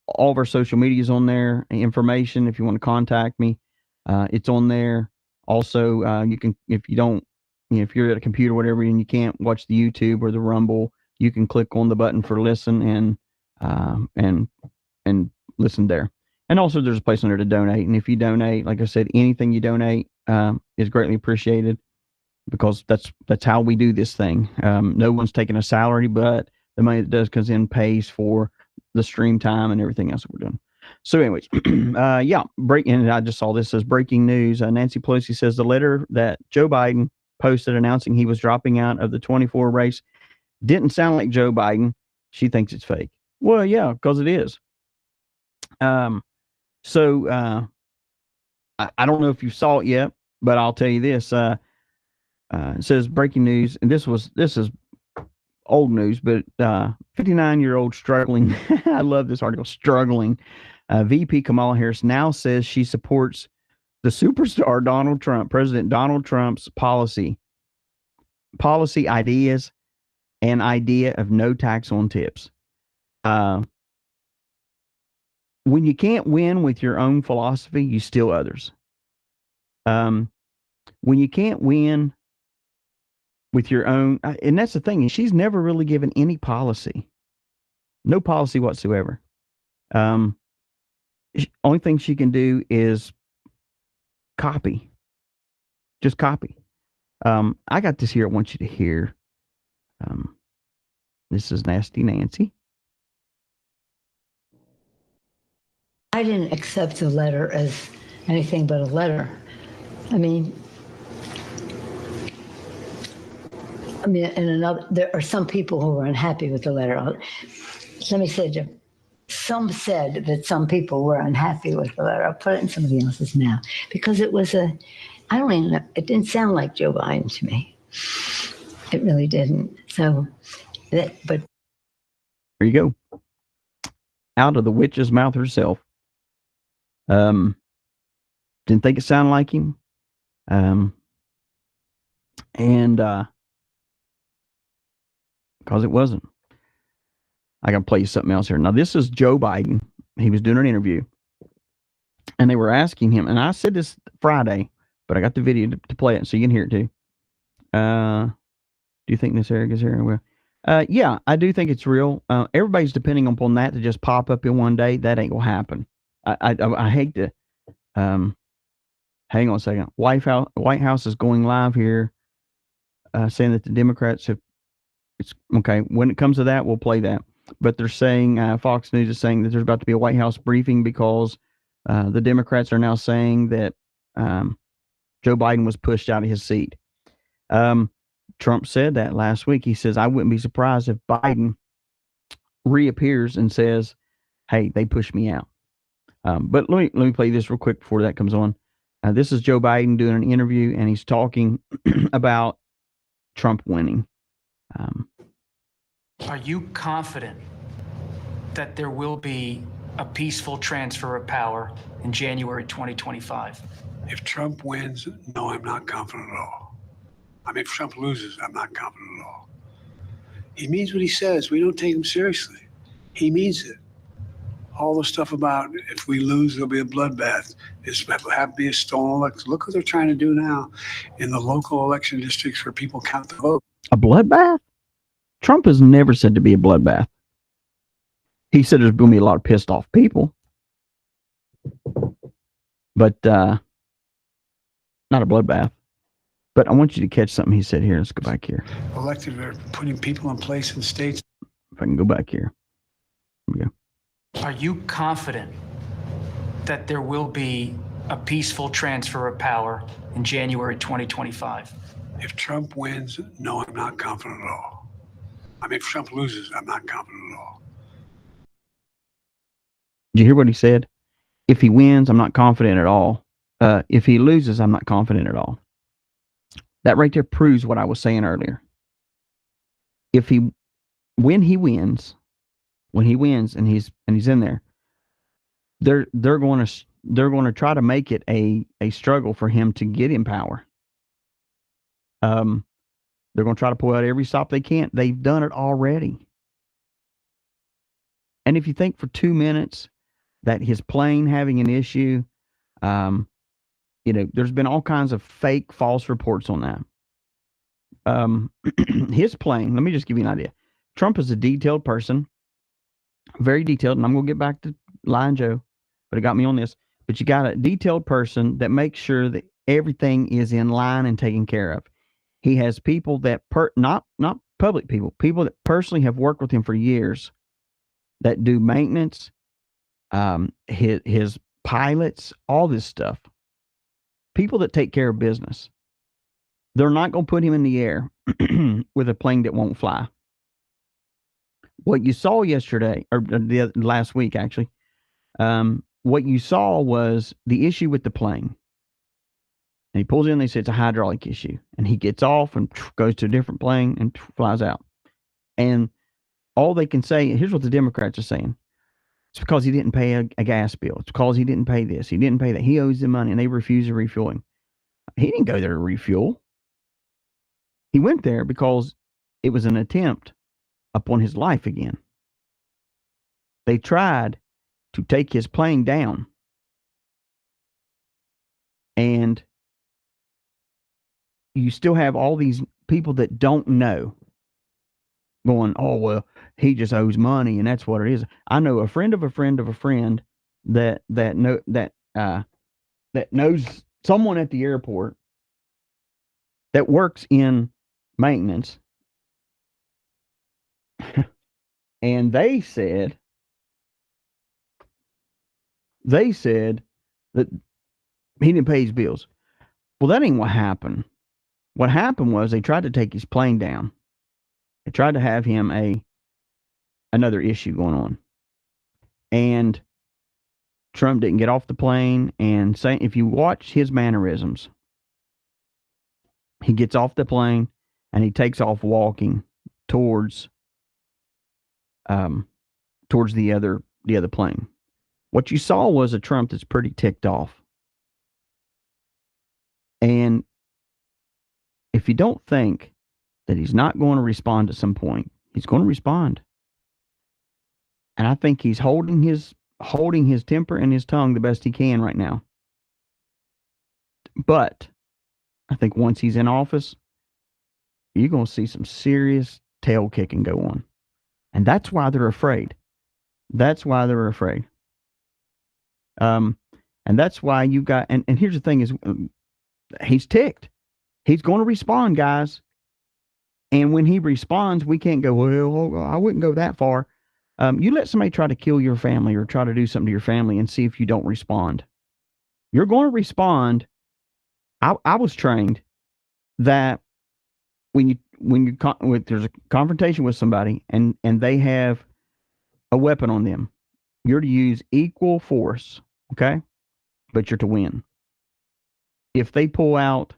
All of our social media is on there. Information, if you want to contact me, it's on there. Also, you can, if you're at a computer or whatever, and you can't watch the YouTube or the Rumble, you can click on the button for listen and listen there. And also, there's a place on there to donate. And if you donate, like I said, anything you donate is greatly appreciated because that's how we do this thing. No one's taking a salary, but the money that does comes in pays for the stream time and everything else that we're doing. So anyways, and I just saw this as breaking news. Nancy Pelosi says the letter that Joe Biden posted announcing he was dropping out of the 24 race didn't sound like Joe Biden. She thinks it's fake. Well, yeah, because it is. So I don't know if you saw it yet, but I'll tell you this. It says breaking news, and this is old news, but 59-year-old struggling. I love this article. Struggling. VP Kamala Harris now says she supports the superstar Donald Trump, President Donald Trump's policy ideas and idea of no tax on tips. When you can't win with your own philosophy, you steal others. When you can't win with your own, and that's the thing, she's never really given any policy, no policy whatsoever. Only thing she can do is copy, just copy. I got this here. I want you to hear. This is Nasty Nancy. I didn't accept the letter as anything but a letter. I mean, there are some people who were unhappy with the letter. Let me say, Jim, some said that some people were unhappy with the letter. I'll put it in somebody else's mouth because it was it didn't sound like Joe Biden to me. It really didn't. So But there you go. Out of the witch's mouth herself. Didn't think it sounded like him. And because it wasn't. I got to play you something else here. Now, this is Joe Biden. He was doing an interview, and they were asking him, and I said this Friday, but I got the video to play it so you can hear it too. Do you think this Eric is here? Well, yeah, I do think it's real. Everybody's depending upon that to just pop up in one day. That ain't gonna happen. I hate to. Hang on a second. White House is going live here, saying that the Democrats have. It's okay. When it comes to that, we'll play that. But they're saying Fox News is saying that there's about to be a White House briefing because the Democrats are now saying that Joe Biden was pushed out of his seat. Trump said that last week. He says, I wouldn't be surprised if Biden reappears and says, hey, they pushed me out. But let me play this real quick before that comes on. This is Joe Biden doing an interview, and he's talking about Trump winning. Are you confident that there will be a peaceful transfer of power in January 2025? If Trump wins, no, I'm not confident at all. I mean, if Trump loses, I'm not confident at all. He means what he says. We don't take him seriously. He means it. All the stuff about if we lose, there'll be a bloodbath. This have to be a stolen election. Look what they're trying to do now in the local election districts where people count the vote. A bloodbath? Trump has never said to be a bloodbath. He said there's going to be a lot of pissed off people. But not a bloodbath. But I want you to catch something he said here. Let's go back here. Elected, they're putting people in place in states. If I can go back here. Here we go. Are you confident that there will be a peaceful transfer of power in January 2025? If Trump wins, no, I'm not confident at all. I mean, if Trump loses, I'm not confident at all. Did you hear what he said? If he wins, I'm not confident at all. If he loses, I'm not confident at all. That right there proves what I was saying earlier. When he wins and he's in there, they're going to try to make it a struggle for him to get in power. They're going to try to pull out every stop they can. They've done it already. And if you think for 2 minutes that his plane having an issue, there's been all kinds of fake, false reports on that. His plane, let me just give you an idea. Trump is a detailed person, very detailed, and I'm going to get back to Lion Joe, but it got me on this. But you got a detailed person that makes sure that everything is in line and taken care of. He has people that not public people that personally have worked with him for years that do maintenance, his pilots, all this stuff. People that take care of business. They're not going to put him in the air with a plane that won't fly. What you saw yesterday, or the last week actually, what you saw was the issue with the plane. And he pulls in, they say it's a hydraulic issue. And he gets off and goes to a different plane and flies out. And all they can say, here's what the Democrats are saying. It's because he didn't pay a gas bill. It's because he didn't pay this. He didn't pay that. He owes them money, and they refuse to refuel him. He didn't go there to refuel. He went there because it was an attempt upon his life again. They tried to take his plane down. And you still have all these people that don't know going, oh, well, he just owes money and that's what it is. I know a friend of a friend of a friend that knows someone at the airport that works in maintenance. And they said that he didn't pay his bills. Well, that ain't what happened. What happened was they tried to take his plane down. They tried to have him another issue going on. And Trump didn't get off the plane. And if you watch his mannerisms, he gets off the plane and he takes off walking towards towards the other plane. What you saw was a Trump that's pretty ticked off. And if you don't think that he's not going to respond at some point, he's going to respond. And I think he's holding his temper and his tongue the best he can right now. But I think once he's in office, you're going to see some serious tail kicking go on. And that's why they're afraid. That's why they're afraid. And that's why you got, and here's the thing is, he's ticked. He's going to respond, guys. And when he responds, we can't go, well, I wouldn't go that far. You let somebody try to kill your family or try to do something to your family and see if you don't respond. You're going to respond. I was trained that when there's a confrontation with somebody and they have a weapon on them, you're to use equal force, okay? But you're to win. If they pull out,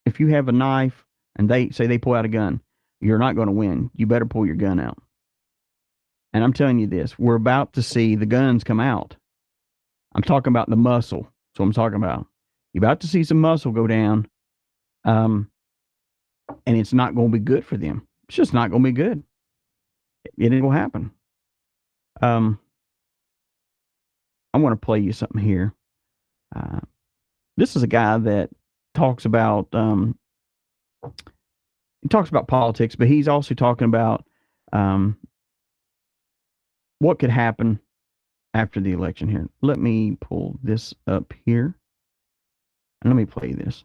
if you have a knife and they say they pull out a gun, you're not going to win. You better pull your gun out. And I'm telling you this, we're about to see the guns come out. I'm talking about the muscle. That's what I'm talking about. You're about to see some muscle go down. And it's not going to be good for them. It's just not going to be good. It ain't going to happen. I want to play you something here. This is a guy that talks about politics, but he's also talking about what could happen after the election here. Let me pull this up here. And let me play this.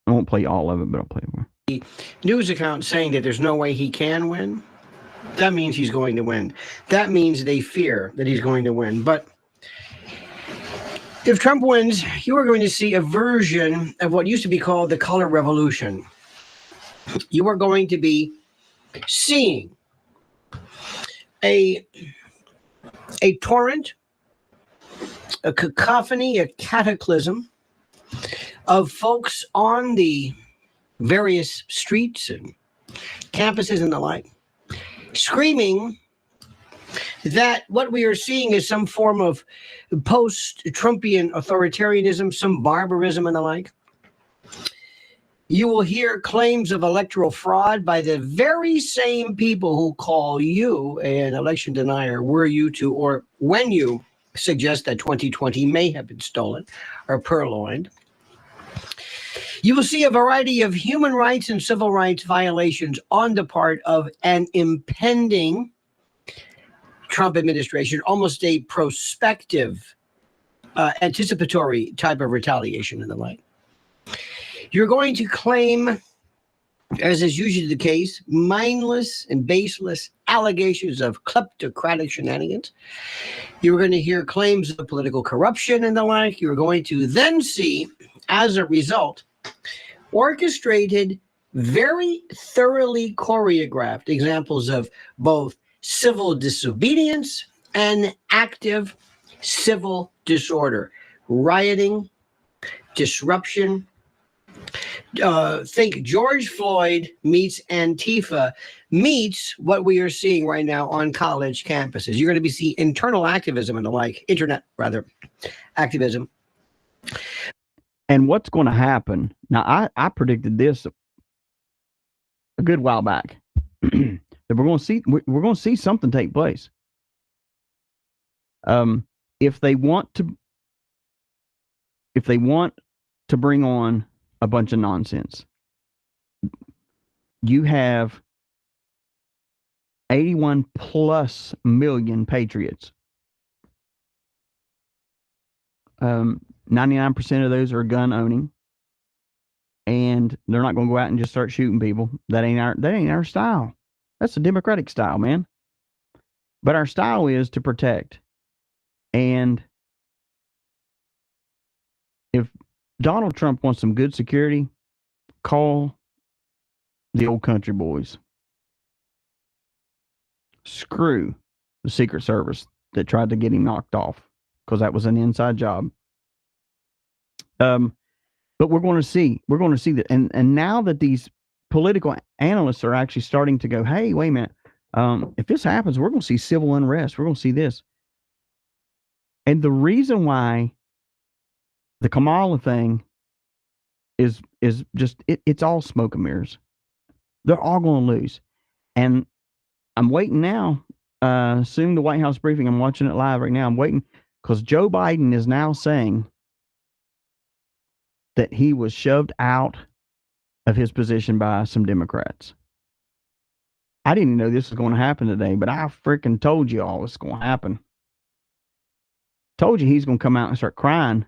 I won't play all of it, but I'll play more. News account saying that there's no way he can win. That means he's going to win. That means they fear that he's going to win. But if Trump wins, you are going to see a version of what used to be called the color revolution. You are going to be seeing a torrent, a cacophony, a cataclysm of folks on the various streets and campuses and the like, screaming that what we are seeing is some form of post-Trumpian authoritarianism, some barbarism and the like. You will hear claims of electoral fraud by the very same people who call you an election denier were you to, or when you suggest that 2020 may have been stolen or purloined. You will see a variety of human rights and civil rights violations on the part of an impending Trump administration, almost a prospective, anticipatory type of retaliation and the like. You're going to claim, as is usually the case, mindless and baseless allegations of kleptocratic shenanigans. You're going to hear claims of political corruption and the like. You're going to then see, as a result, orchestrated, very thoroughly choreographed examples of both civil disobedience and active civil disorder, rioting, disruption. Think George Floyd meets Antifa meets what we are seeing right now on college campuses. You're going to be seeing internal activism and the like, internet rather, activism. And what's going to happen? Now, I predicted this a good while back that we're going to see something take place. If they want to bring on a bunch of nonsense, you have 81 plus million patriots. 99% of those are gun owning, and they're not going to go out and just start shooting people. That ain't our style. That's the Democratic style, man. But our style is to protect. And if Donald Trump wants some good security, call the old country boys. Screw the Secret Service that tried to get him knocked off, because that was an inside job. But we're going to see that. And now that these political analysts are actually starting to go, hey, wait a minute, If this happens, we're going to see civil unrest. We're going to see this. And the reason why the Kamala thing is just, it's all smoke and mirrors. They're all going to lose. And I'm waiting now. Soon the White House briefing, I'm watching it live right now. I'm waiting because Joe Biden is now saying that he was shoved out of his position by some Democrats. I didn't know this was going to happen today, but I freaking told you all it's going to happen. Told you he's going to come out and start crying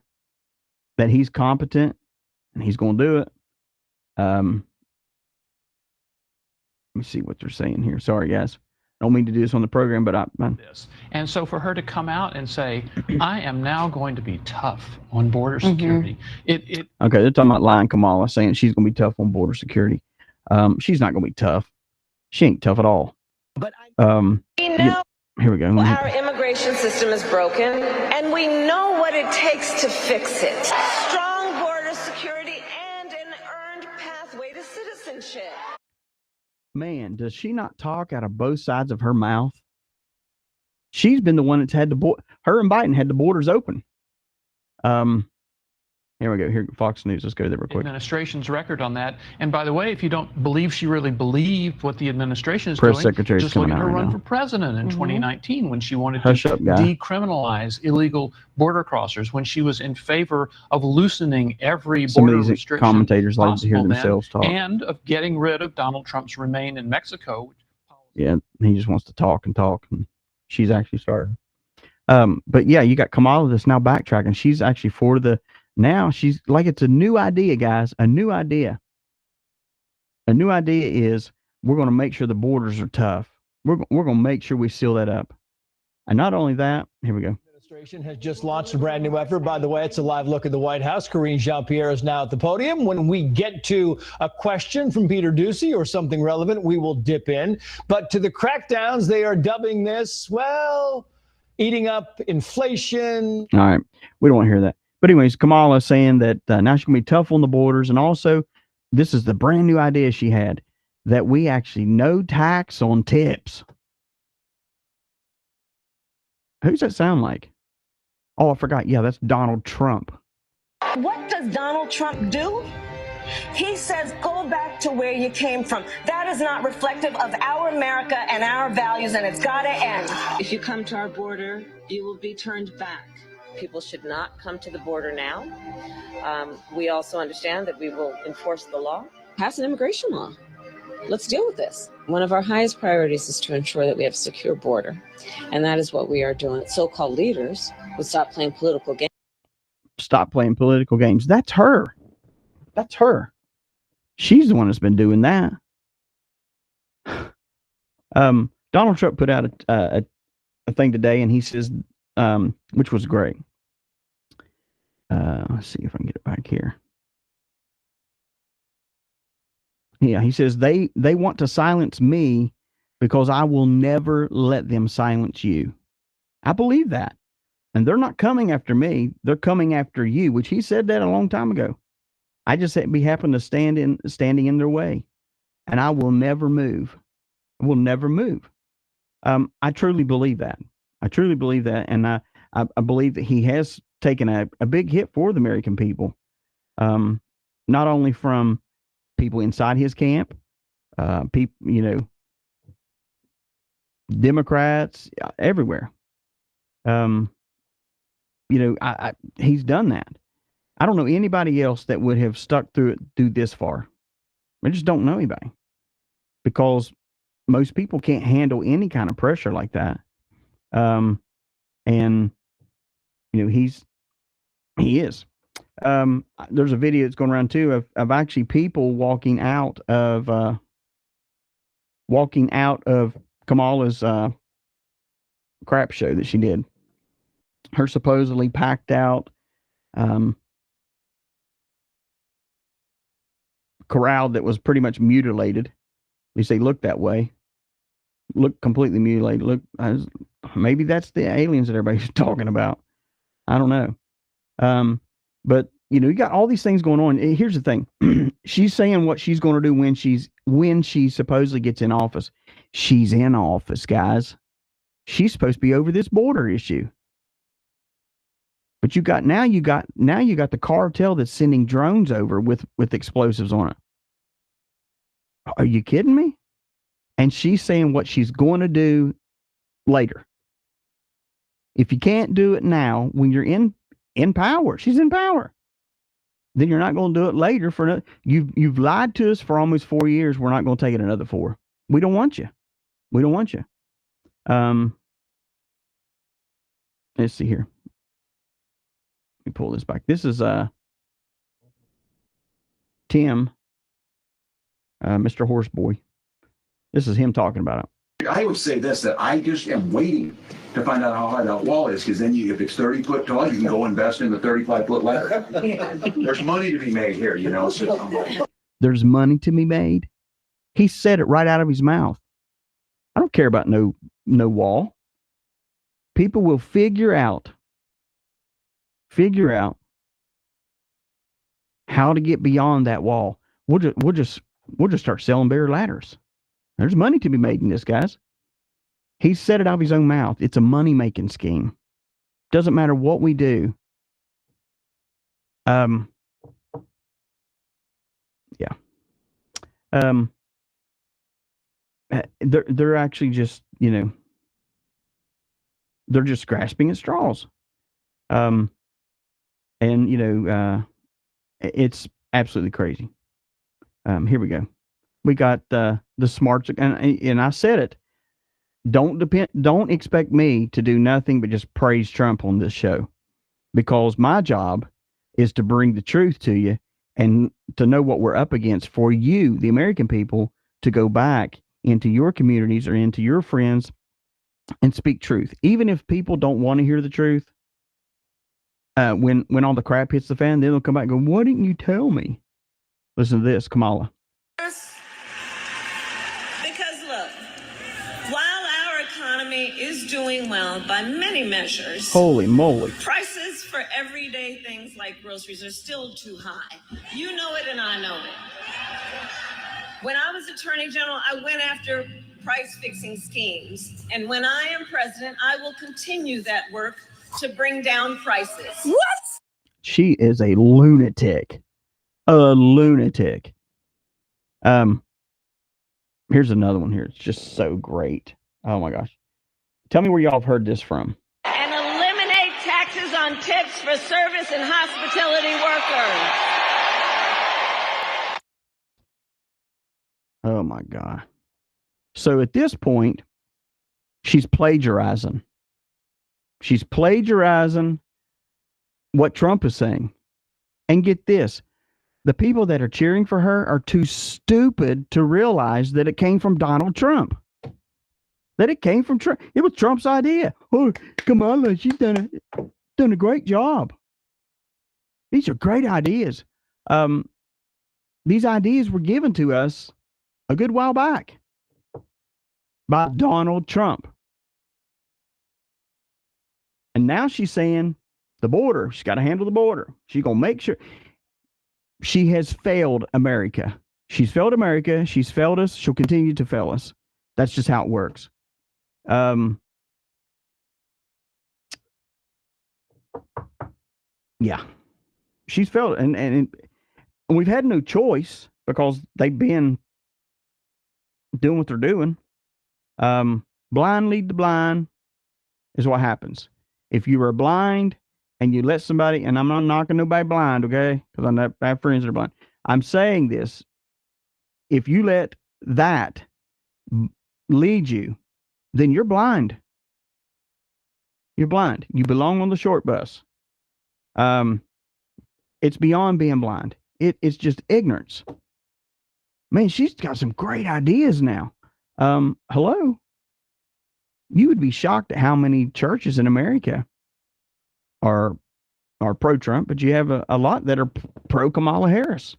that he's competent and he's going to do it. Let me see what they're saying here. Sorry, guys. I don't mean to do this on the program, but this. And so for her to come out and say, I am now going to be tough on border security. Okay, they're talking about lying Kamala, saying she's going to be tough on border security. She's not going to be tough. She ain't tough at all. But we know here we go. our immigration system is broken, and we know what it takes to fix it. Strong border security and an earned pathway to citizenship. Man, does she not talk out of both sides of her mouth? She's been the one that's had her and Biden had the borders open. Here we go. Here, Fox News. Let's go there real quick. Administration's record on that. And by the way, if you don't believe she really believed what the administration is Press doing, secretary's just look coming at her out right run now. for president in 2019 when she wanted Hush to up, guy. decriminalize illegal border crossers, when she was in favor of loosening every Some border of these restriction commentators like to hear possible then, themselves talk. and of getting rid of Donald Trump's remain in Mexico. Yeah, he just wants to talk, and she's actually started. But yeah, you got Kamala that's now backtracking. She's actually for the. Now she's like, it's a new idea, guys. A new idea. A new idea is we're going to make sure the borders are tough. We're going to make sure we seal that up. And not only that, here we go. Administration has just launched a brand new effort. By the way, it's a live look at the White House. Karine Jean-Pierre is now at the podium. When we get to a question from Peter Doocy or something relevant, we will dip in. But to the crackdowns, they are dubbing this, well, eating up inflation. All right. We don't want to hear that. But anyways, Kamala saying that now she's going to be tough on the borders. And also, this is the brand new idea she had, that we actually no tax on tips. Who's that sound like? Oh, I forgot. Yeah, that's Donald Trump. What does Donald Trump do? He says, go back to where you came from. That is not reflective of our America and our values, and it's got to end. If you come to our border, you will be turned back. People should not come to the border now. We also understand that we will enforce the law, pass an immigration law. Let's deal with this. One of our highest priorities is to ensure that we have a secure border. And that is what we are doing. So-called leaders would stop playing political games. Stop playing political games. That's her. That's her. She's the one that's been doing that. Donald Trump put out a thing today, and he says, which was great. Let's see if I can get it back here. Yeah, he says they want to silence me because I will never let them silence you. I believe that. And they're not coming after me. They're coming after you, which he said that a long time ago. I just happen to standing in their way. And I will never move. I will never move. I truly believe that. I truly believe that. And I believe that he has taken a big hit for the American people. Not only from people inside his camp, people, Democrats, everywhere. He's done that. I don't know anybody else that would have stuck through this far. I just don't know anybody, because most people can't handle any kind of pressure like that. And he is. There's a video that's going around too of actually people walking out of Kamala's crap show that she did. Her supposedly packed out crowd that was pretty much mutilated. At least they looked that way. Looked completely mutilated. Maybe that's the aliens that everybody's talking about. I don't know. But you know, you got all these things going on. Here's the thing. She's saying what she's going to do when she supposedly gets in office. She's in office, guys. She's supposed to be over this border issue. But you got the cartel that's sending drones over with explosives on it. Are you kidding me? And she's saying what she's going to do later. If you can't do it now, when you're in power, she's in power, then you're not going to do it later. You've lied to us for almost 4 years. We're not going to take it another 4. We don't want you. We don't want you. Let's see here. Let me pull this back. This is Tim, Mr. Horseboy. This is him talking about it. I would say this, that I just am waiting to find out how high that wall is, because then if it's 30 foot tall, you can go invest in the 35-foot ladder. There's money to be made here, you know. So. There's money to be made. He said it right out of his mouth. I don't care about no wall. People will figure out how to get beyond that wall. We'll just start selling bigger ladders. There's money to be made in this, guys. He said it out of his own mouth. It's a money-making scheme. Doesn't matter what we do. Yeah. They're actually just, you know, they're just grasping at straws. And, you know, it's absolutely crazy. Here we go. We got the smarts, and I said it. Don't expect me to do nothing but just praise Trump on this show, because my job is to bring the truth to you and to know what we're up against for you, the American people, to go back into your communities or into your friends and speak truth. Even if people don't want to hear the truth, when all the crap hits the fan, then they'll come back and go, "Why didn't you tell me?" Listen to this, Kamala. Because look, while our economy is doing well by many measures, holy moly, prices for everyday things like groceries are still too high. You know it and I know it. When I was Attorney General, I went after price-fixing schemes. And when I am president, I will continue that work to bring down prices. What? She is a lunatic. A lunatic. Here's another one here. It's just so great. Oh my gosh. Tell me where y'all have heard this from. And eliminate taxes on tips for service and hospitality workers. Oh my God. So at this point, she's plagiarizing. She's plagiarizing what Trump is saying. And get this, the people that are cheering for her are too stupid to realize that it came from Donald Trump. That it came from Trump. It was Trump's idea. Oh, Kamala, she's done a great job. These are great ideas. These ideas were given to us a good while back by Donald Trump. And now she's saying the border, she's got to handle the border. She's going to make sure. She has failed America. She's failed America. She's failed us. She'll continue to fail us. That's just how it works. Yeah. She's failed. And we've had no choice because they've been doing what they're doing. Blind lead the blind is what happens. If you are blind and you let somebody, and I'm not knocking nobody blind, okay? Because I have friends that are blind. I'm saying this. If you let that lead you, then you're blind. You're blind. You belong on the short bus. It's beyond being blind. It's just ignorance. Man, she's got some great ideas now. Hello? You would be shocked at how many churches in America are pro-Trump, but you have a lot that are pro-Kamala Harris.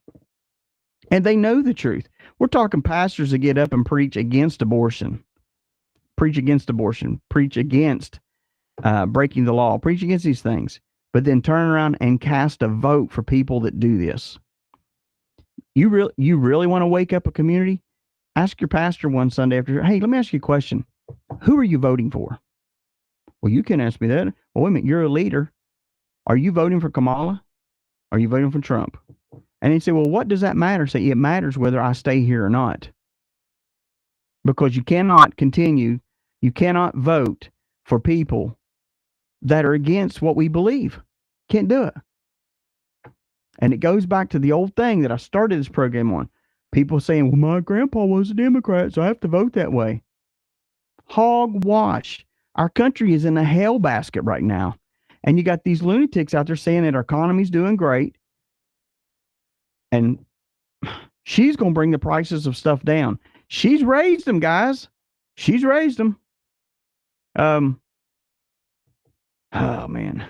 And they know the truth. We're talking pastors that get up and preach against abortion. Preach against abortion. Preach against breaking the law. Preach against these things. but then turn around and cast a vote for people that do this. You really want to wake up a community? Ask your pastor one Sunday after, hey, let me ask you a question. Who are you voting for? Well, you can't ask me that. Well, wait a minute, you're a leader. Are you voting for Kamala? Are you voting for Trump? And he'd say, well, what does that matter? Say, it matters whether I stay here or not. Because you cannot vote for people that are against what we believe. Can't do it. And it goes back to the old thing that I started this program on. People saying, well, my grandpa was a Democrat, so I have to vote that way. Hogwash. Our country is in a hell basket right now. And you got these lunatics out there saying that our economy's doing great. And she's going to bring the prices of stuff down. She's raised them, guys. She's raised them. Oh, man.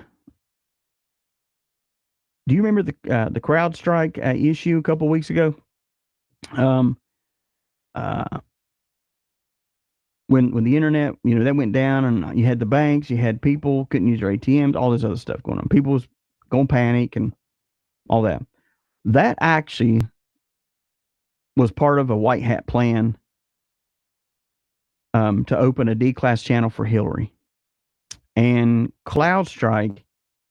Do you remember the CrowdStrike issue a couple of weeks ago? When the internet, that went down, and you had the banks, you had people couldn't use their ATMs, all this other stuff going on. People was going to panic and all that. That actually was part of a white hat plan to open a D-class channel for Hillary. And CloudStrike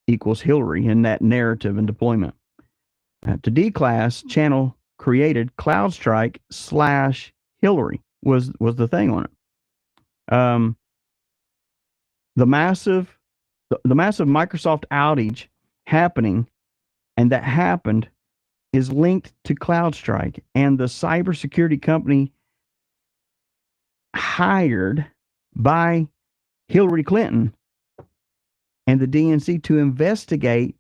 equals Hillary in that narrative and deployment. To D-class channel created CloudStrike / Hillary was the thing on it. The massive Microsoft outage happening, and that happened, is linked to CloudStrike, and the cybersecurity company hired by Hillary Clinton and the DNC to investigate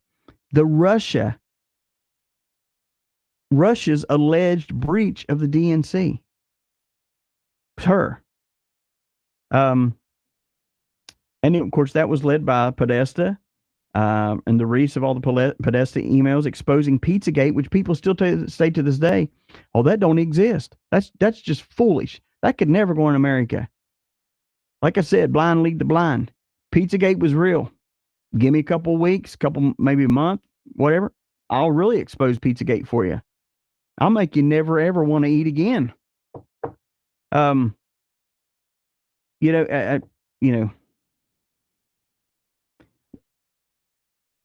Russia's alleged breach of the DNC. Her. And of course, that was led by Podesta and the release of all the Podesta emails exposing Pizzagate, which people still say to this day, oh, that don't exist. That's just foolish. That could never go in America. Like I said, blind lead the blind. Pizzagate was real. Give me a couple of weeks, maybe a month, whatever. I'll really expose Pizzagate for you. I'll make you never, ever want to eat again. Without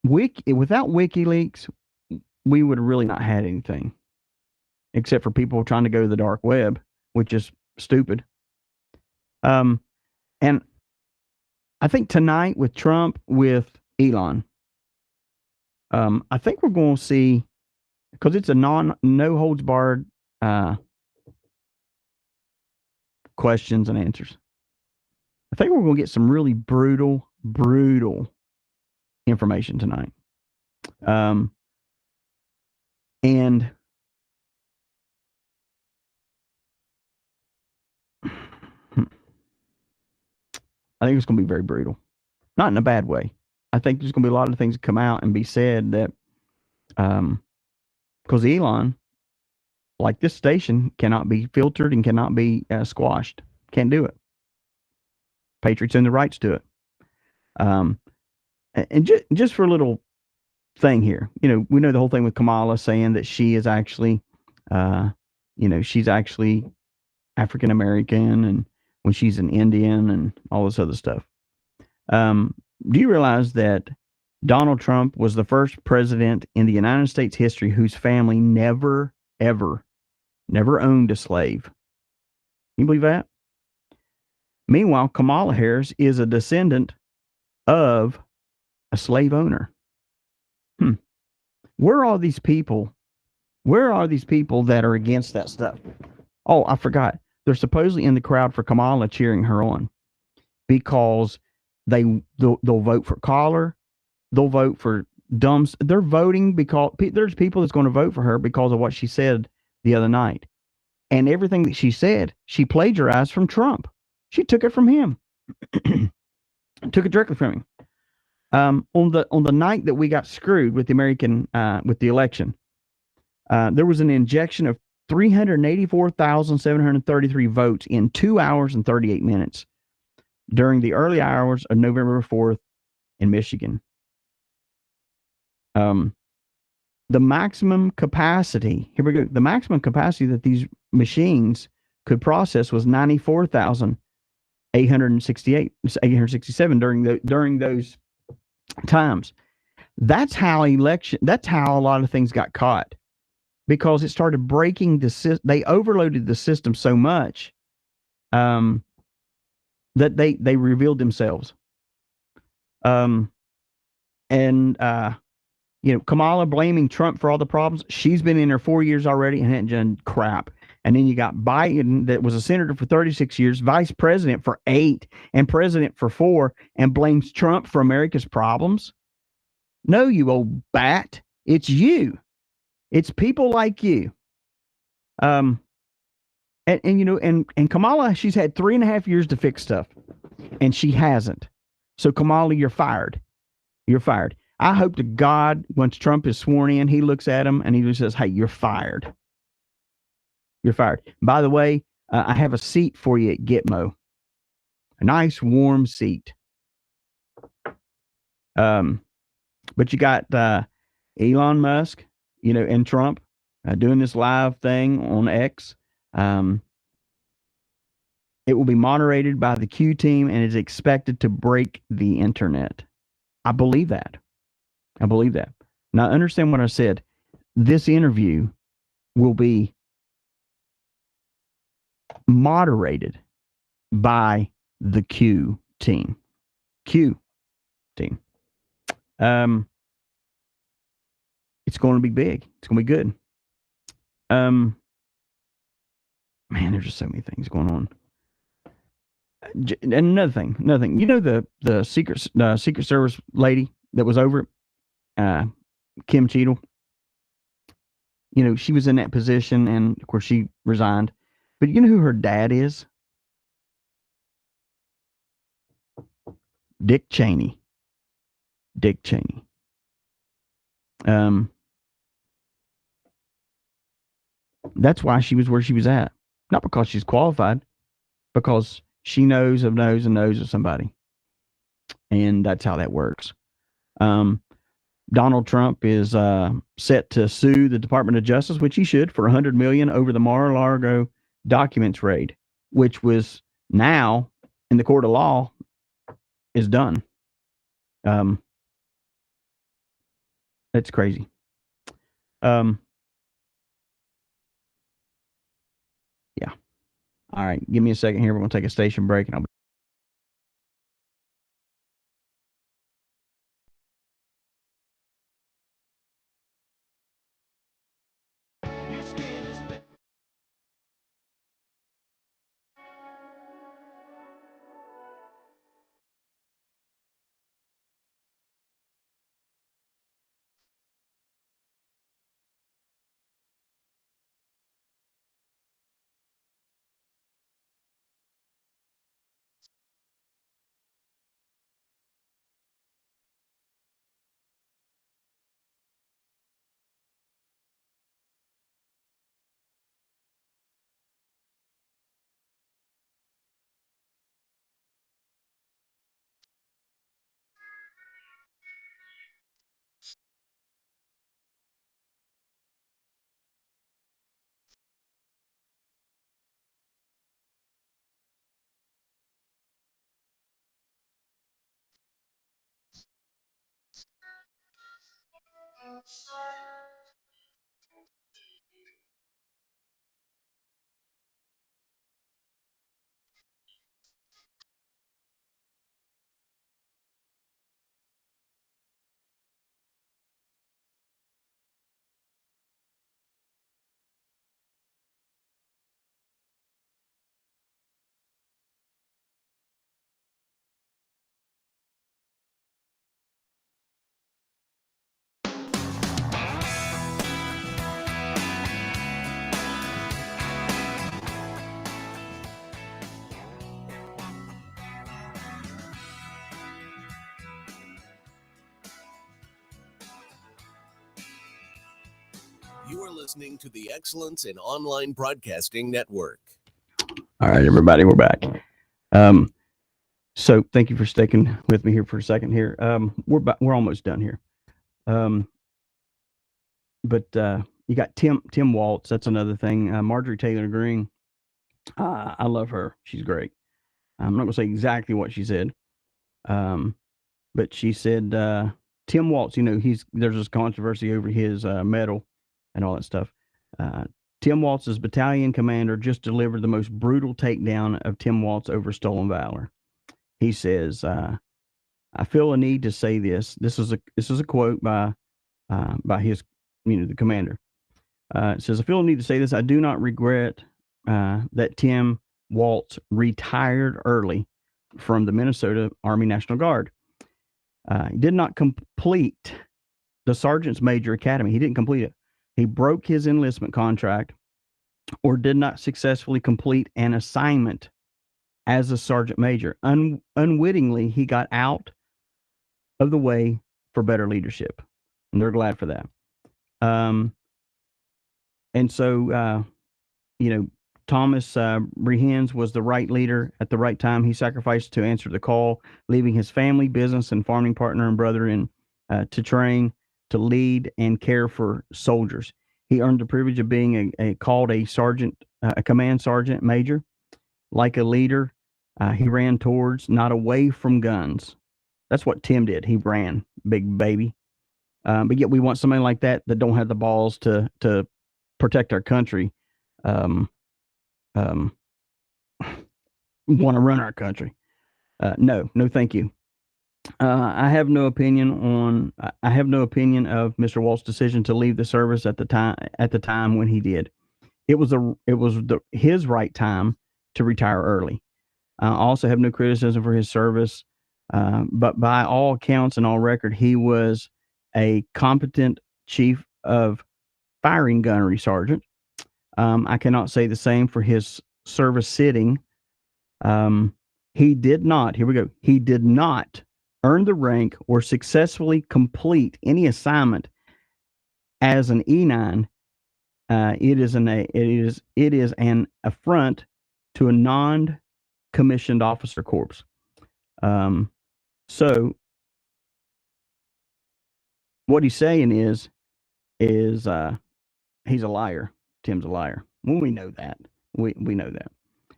WikiLeaks, we would have really not had anything, except for people trying to go to the dark web, which is stupid. And I think tonight with Trump, with Elon, I think we're going to see, because it's a no holds barred questions and answers. I think we're going to get some really brutal information tonight. And I think it's going to be very brutal. Not in a bad way. I think there's going to be a lot of things that come out and be said that, because Elon, like this station, cannot be filtered and cannot be squashed. Can't do it. Patriots own the rights to it. And just for a little thing here, we know the whole thing with Kamala saying that she is actually, she's actually African American, and when she's an Indian and all this other stuff. Do you realize that Donald Trump was the first president in the United States history whose family never owned a slave? Can you believe that? Meanwhile, Kamala Harris is a descendant of a slave owner. Where are these people? Where are these people that are against that stuff? Oh, I forgot. They're supposedly in the crowd for Kamala, cheering her on, because they'll vote for Collar. They'll vote for dumps. They're voting because there's people that's going to vote for her because of what she said the other night. And everything that she said, she plagiarized from Trump. She took it from him. Took it directly from him. On the night that we got screwed with with the election, there was an injection of 384,733 votes in 2 hours and 38 minutes during the early hours of November 4th in Michigan. The maximum capacity, here we go, the maximum capacity that these machines could process was 867 during those times. That's how a lot of things got caught, because it started breaking they overloaded the system so much that they revealed themselves. Kamala blaming Trump for all the problems. She's been in there 4 years already and hadn't done crap. And then you got Biden, that was a senator for 36 years, vice president for 8, and president for 4, and blames Trump for America's problems. No, you old bat. It's you. It's people like you. And Kamala, she's had 3.5 years to fix stuff, and she hasn't. So Kamala, you're fired. You're fired. I hope to God, once Trump is sworn in, he looks at him and he says, "Hey, you're fired. You're fired." By the way, I have a seat for you at Gitmo. A nice warm seat. But you got Elon Musk, and Trump doing this live thing on X. It will be moderated by the Q team and is expected to break the internet. I believe that. Now, understand what I said. This interview will be moderated by the Q team. It's going to be big. It's going to be good. Man, there's just so many things going on. And another thing. The Secret Service lady that was over Kim Cheadle. She was in that position, and of course she resigned. But you know who her dad is? Dick Cheney. That's why she was where she was at. Not because she's qualified, because she knows of somebody. And that's how that works. Donald Trump is set to sue the Department of Justice, which he should, for $100 million over the Mar-a-Lago documents raid, which was now in the court of law is done. That's crazy. Yeah. All right. Give me a second here. We're going to take a station break, and I'll be You are listening to the Excellence in Online Broadcasting Network. All right, everybody, we're back. So thank you for sticking with me here for a second here. We're almost done here. But you got Tim Waltz. That's another thing. Marjorie Taylor Greene. I love her. She's great. I'm not going to say exactly what she said, but she said Tim Waltz. There's this controversy over his medal and all that stuff. Tim Waltz's battalion commander just delivered the most brutal takedown of Tim Waltz over stolen valor. He says, "I feel a need to say this. This is a quote by his, the commander. It says, I feel a need to say this. I do not regret that Tim Waltz retired early from the Minnesota Army National Guard. He did not complete the Sergeant's Major Academy. He didn't complete it. He broke his enlistment contract or did not successfully complete an assignment as a Sergeant Major. Unwittingly, he got out of the way for better leadership. And they're glad for that. And so, Thomas Rehens was the right leader at the right time. He sacrificed to answer the call, leaving his family, business, and farming partner and brother to train, to lead, and care for soldiers. He earned the privilege of being called a sergeant, a command sergeant major. Like a leader, he ran towards, not away from guns. That's what Tim did. He ran, big baby. But yet we want somebody like that don't have the balls to protect our country. Want to run our country. No, thank you. I have no opinion of Mr. Walt's decision to leave the service at the time when he did. It was his right time to retire early. I also have no criticism for his service, but by all accounts and all record, he was a competent chief of firing gunnery sergeant. I cannot say the same for his service sitting. He did not earn the rank or successfully complete any assignment as an E9. It is an affront to a non-commissioned officer corps. So what he's saying is he's a liar. Tim's a liar. Well, we know that. We know that.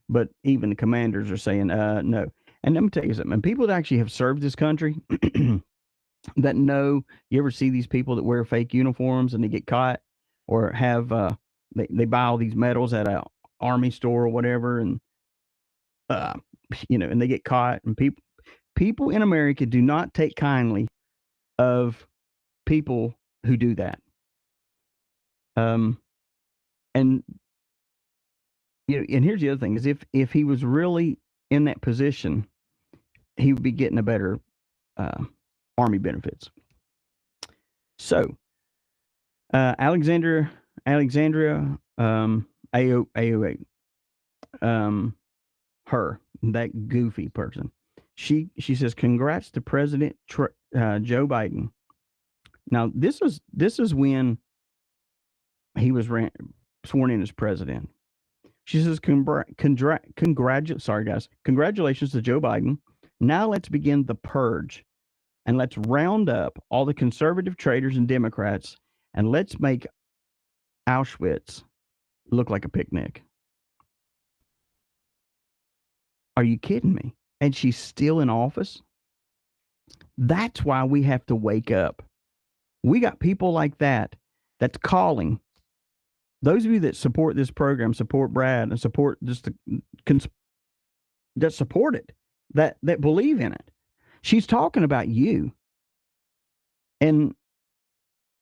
But even the commanders are saying no. And let me tell you something. People that actually have served this country that know, you ever see these people that wear fake uniforms and they get caught, or have they buy all these medals at an army store or whatever, and and they get caught, and people in America do not take kindly of people who do that. And and here's the other thing is, if he was really in that position, he would be getting a better army benefits. So Alexandria AOA, her, that goofy person, she says, congrats to President Joe Biden. Now this is when he was sworn in as president. She says, congratulations to Joe Biden. Now let's begin the purge, and let's round up all the conservative traitors and Democrats, and let's make Auschwitz look like a picnic. Are you kidding me? And she's still in office? That's why we have to wake up. We got people like that's calling. Those of you that support this program, support Brad, and support just that support it, that believe in it. She's talking about you. And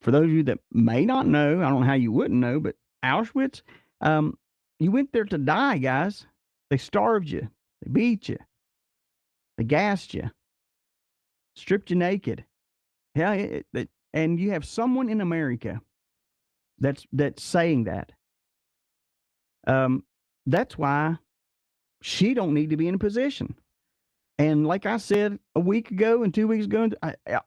for those of you that may not know, I don't know how you wouldn't know, but Auschwitz, you went there to die, guys. They starved you. They beat you. They gassed you. Stripped you naked. Yeah, and you have someone in America that's saying that. That's why she don't need to be in a position. And like I said a week ago and 2 weeks ago,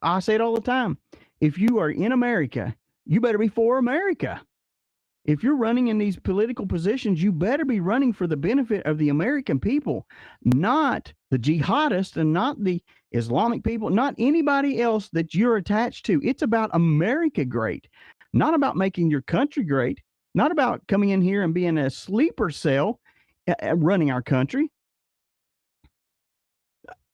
I say it all the time. If you are in America, you better be for America. If you're running in these political positions, you better be running for the benefit of the American people, not the jihadists and not the Islamic people, not anybody else that you're attached to. It's about America great. not about making your country great, not about coming in here and being a sleeper cell running our country.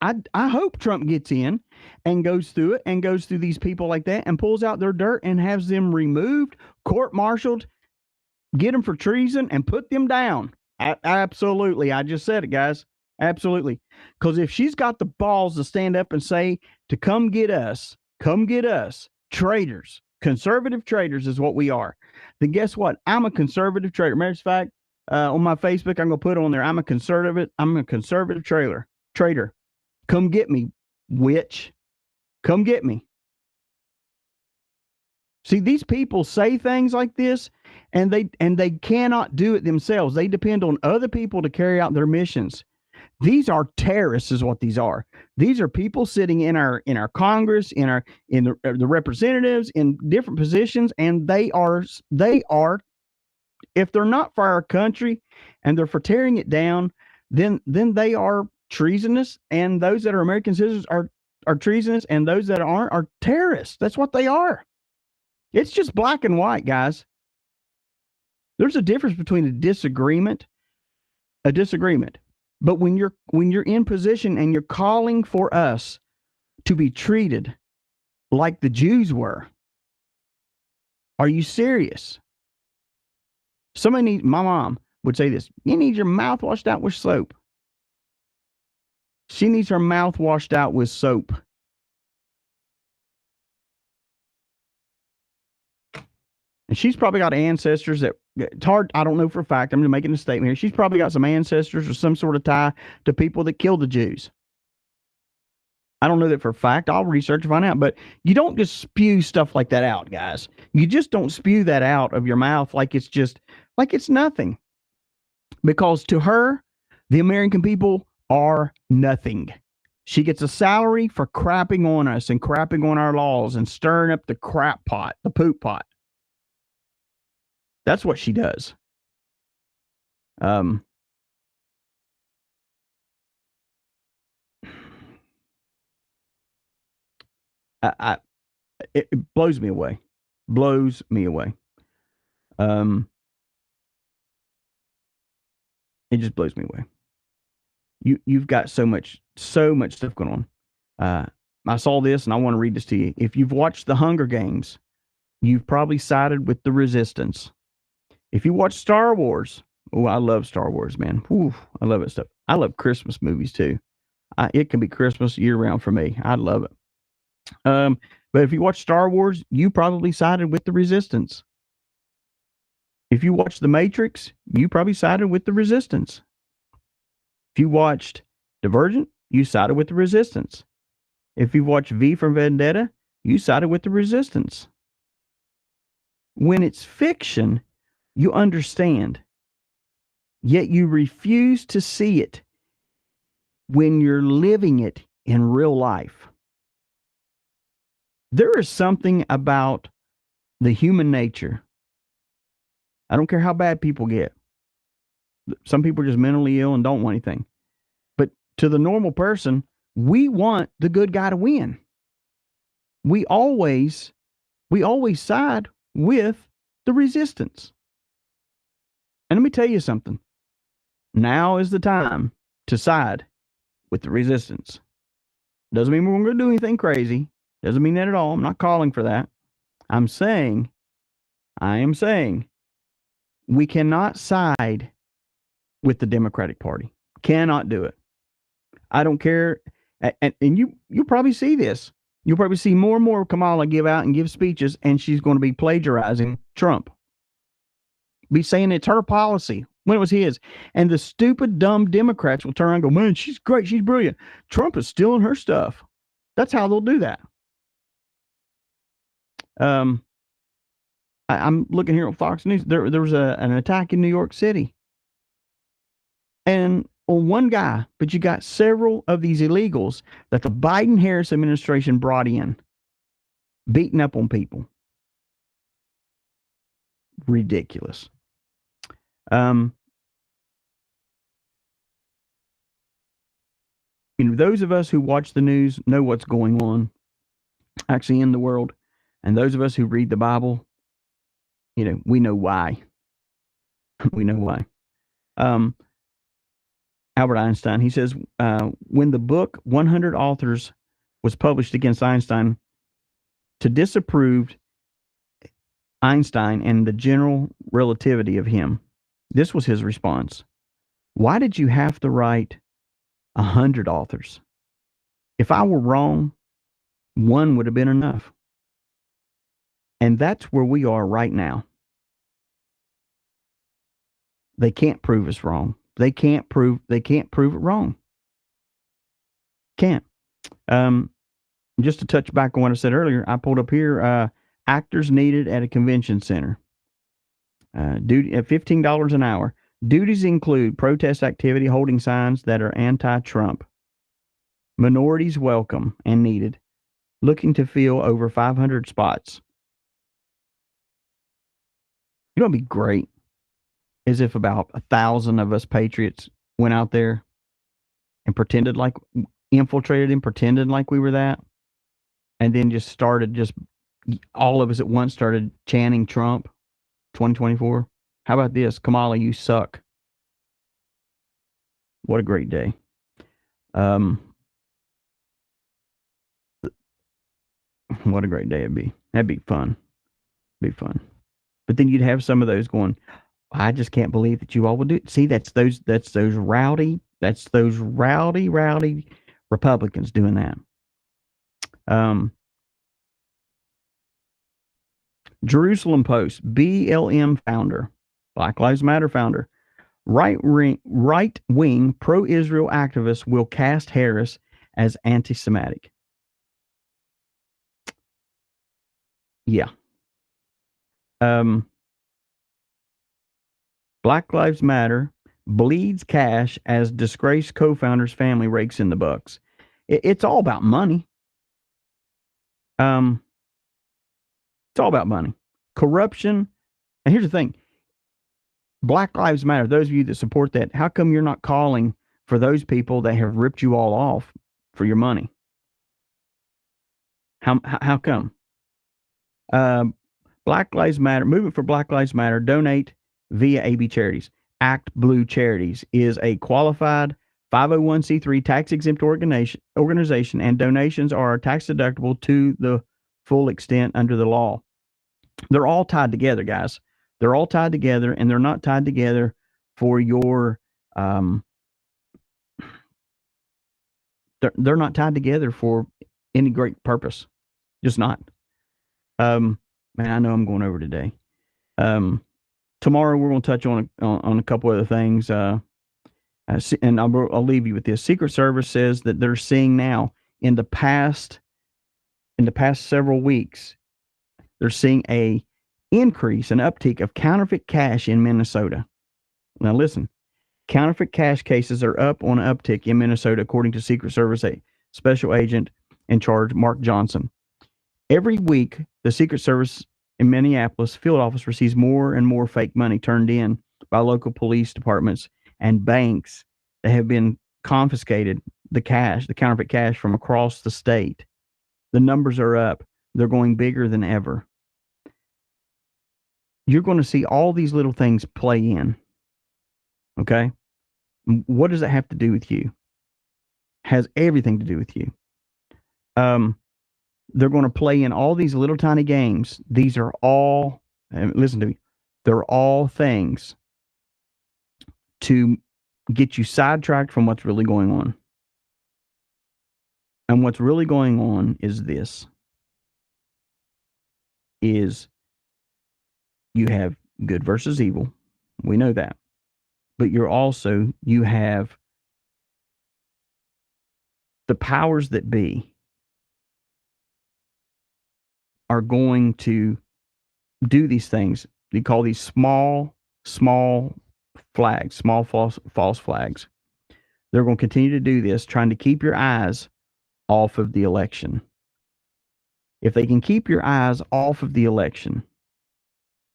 I hope Trump gets in and goes through it and goes through these people like that and pulls out their dirt and has them removed, court-martialed, get them for treason and put them down. Absolutely. I just said it, guys. Absolutely. Because if she's got the balls to stand up and say to come get us, traitors, conservative traitors is what we are, then guess what? I'm a conservative traitor. Matter of fact, on my Facebook, I'm going to put on there, I'm a conservative traitor. Come get me, witch. Come get me. See, these people say things like this, and they cannot do it themselves. They depend on other people to carry out their missions. These are terrorists, is what these are. These are people sitting in our Congress, in the representatives, in different positions, and they are, if they're not for our country and they're for tearing it down, then they are treasonous, and those that are American citizens are treasonous, and those that aren't are terrorists. That's what they are. It's just black and white, guys. There's a difference between a disagreement. But when you're in position and you're calling for us to be treated like the Jews were, are you serious? My mom would say this, you need your mouth washed out with soap. She needs her mouth washed out with soap. And she's probably got ancestors that, it's hard, I don't know for a fact, I'm just making a statement here. She's probably got some ancestors or some sort of tie to people that killed the Jews. I don't know that for a fact. I'll research and find out. But you don't just spew stuff like that out, guys. You just don't spew that out of your mouth like it's nothing. Because to her, the American people are nothing. She gets a salary for crapping on us and crapping on our laws and stirring up the crap pot, the poop pot. That's what she does. It blows me away. Blows me away. It just blows me away. You've got so much stuff going on. I saw this and I want to read this to you. If you've watched the Hunger Games, you've probably sided with the resistance. If you watch Star Wars, I love Star Wars, man. I love it stuff. I love Christmas movies too. It can be Christmas year round for me. I love it. But if you watch Star Wars, you probably sided with the resistance. If you watched The Matrix, you probably sided with the resistance. If you watched Divergent, you sided with the resistance. If you watched V for Vendetta, you sided with the resistance. When it's fiction, you understand, yet you refuse to see it when you're living it in real life. There is something about the human nature. I don't care how bad people get. Some people are just mentally ill and don't want anything. But to the normal person, we want the good guy to win. We always side with the resistance. And let me tell you something. Now is the time to side with the resistance. Doesn't mean we're going to do anything crazy. Doesn't mean that at all. I'm not calling for that. I am saying, we cannot side with the Democratic Party. Cannot do it. I don't care. And you'll probably see this. You'll probably see more and more Kamala give out and give speeches, and she's going to be plagiarizing Trump. Be saying it's her policy when it was his. And the stupid, dumb Democrats will turn around and go, man, she's great. She's brilliant. Trump is stealing her stuff. That's how they'll do that. I'm looking here on Fox News. There was an attack in New York City. And on one guy, but you got several of these illegals that the Biden-Harris administration brought in, beating up on people. Ridiculous. Those of us who watch the news know what's going on actually in the world. And those of us who read the Bible, we know why. We know why. Albert Einstein, he says, when the book 100 Authors was published against Einstein to disapprove Einstein and the general relativity of him, this was his response. Why did you have to write 100 authors? If I were wrong, one would have been enough. And that's where we are right now. They can't prove us wrong. They can't prove it wrong. Can't. Just to touch back on what I said earlier, I pulled up here, actors needed at a convention center. Duty at $15 an hour. Duties include protest activity, holding signs that are anti-Trump. Minorities welcome and needed. Looking to fill over 500 spots. You know what'd be great? Is if about 1,000 of us patriots went out there and infiltrated and pretended like we were that, and then all of us at once started chanting Trump 2024. How about this? Kamala, you suck. What a great day. What a great day it'd be. That'd be fun. Be fun. But then you'd have some of those going, I just can't believe that you all would do it. See, that's those rowdy Republicans doing that. Jerusalem Post, BLM founder, Black Lives Matter founder, right-wing pro-Israel activists will cast Harris as anti-Semitic. Yeah. Black Lives Matter bleeds cash as disgraced co-founder's family rakes in the bucks. It's all about money. It's all about money. Corruption. And here's the thing. Black Lives Matter, those of you that support that, how come you're not calling for those people that have ripped you all off for your money? How come? Black Lives Matter, Movement for Black Lives Matter, donate via AB Charities. Act Blue Charities is a qualified 501c3 tax-exempt organization, and donations are tax deductible to the full extent under the law. They're all tied together, guys. They're all tied together, and they're not tied together for your they're not tied together for any great purpose. Just not. Man, I know I'm going over today. Tomorrow we're going to touch on a couple other things, and I'll leave you with this. Secret Service says that they're seeing now in the past several weeks, they're seeing an uptick of counterfeit cash in Minnesota. Now listen, counterfeit cash cases are up on an uptick in Minnesota, according to Secret Service Special Agent in charge Mark Johnson. Every week, the Secret Service in Minneapolis field office receives more and more fake money turned in by local police departments and banks that have been confiscated the counterfeit cash from across the state. The numbers are up. They're going bigger than ever. You're going to see all these little things play in. Okay? What does that have to do with you? Has everything to do with you. They're going to play in all these little tiny games. These are all, listen to me, they're all things to get you sidetracked from what's really going on. And what's really going on is this. Is you have good versus evil. We know that. But you have the powers that be are going to do these things. They call these small flags, small false flags. They're going to continue to do this, trying to keep your eyes off of the election. If they can keep your eyes off of the election,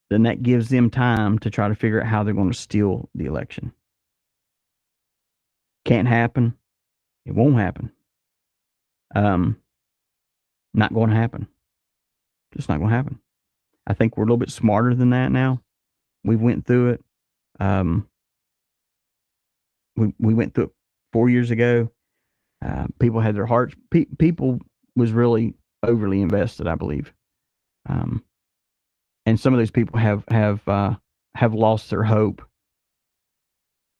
then that gives them time to try to figure out how they're going to steal the election. Can't happen. It won't happen. Not going to happen. Just not going to happen. I think we're a little bit smarter than that now. We went through it. We went through it 4 years ago. People had their hearts. People was really overly invested, I believe. And some of those people have lost their hope.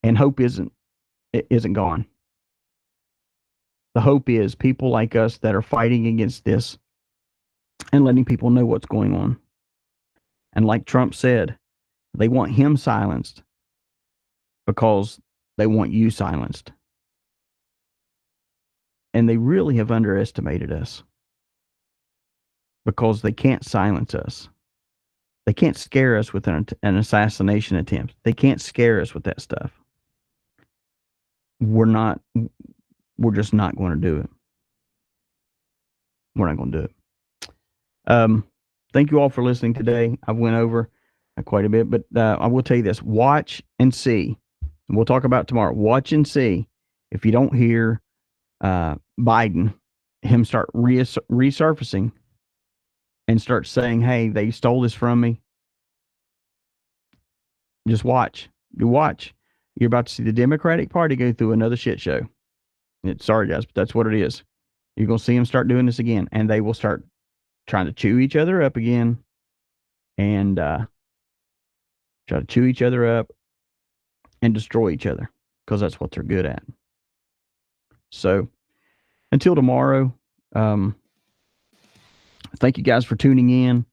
And hope isn't gone. The hope is people like us that are fighting against this and letting people know what's going on. And like Trump said, they want him silenced because they want you silenced. And they really have underestimated us because they can't silence us. They can't scare us with an assassination attempt. They can't scare us with that stuff. We're just not going to do it. We're not going to do it. Thank you all for listening today. I went over quite a bit, but I will tell you this: watch and see. We'll talk about tomorrow. Watch and see if you don't hear Biden, him start resurfacing and start saying, "Hey, they stole this from me." Just watch. You watch. You're about to see the Democratic Party go through another shit show. Sorry, guys, but that's what it is. You're going to see them start doing this again, and they will start trying to chew each other up again and try to chew each other up and destroy each other because that's what they're good at. So until tomorrow, thank you guys for tuning in.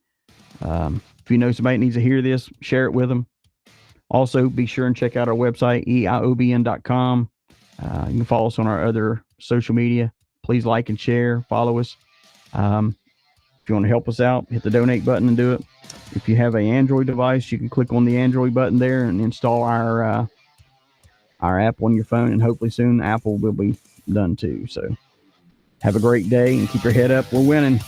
If you know somebody that needs to hear this, share it with them. Also, be sure and check out our website, eiobn.com. You can follow us on our other social media. Please like and share. Follow us. If you want to help us out, hit the donate button and do it. If you have an Android device, you can click on the Android button there and install our app on your phone. And hopefully soon Apple will be done too. So have a great day and keep your head up. We're winning.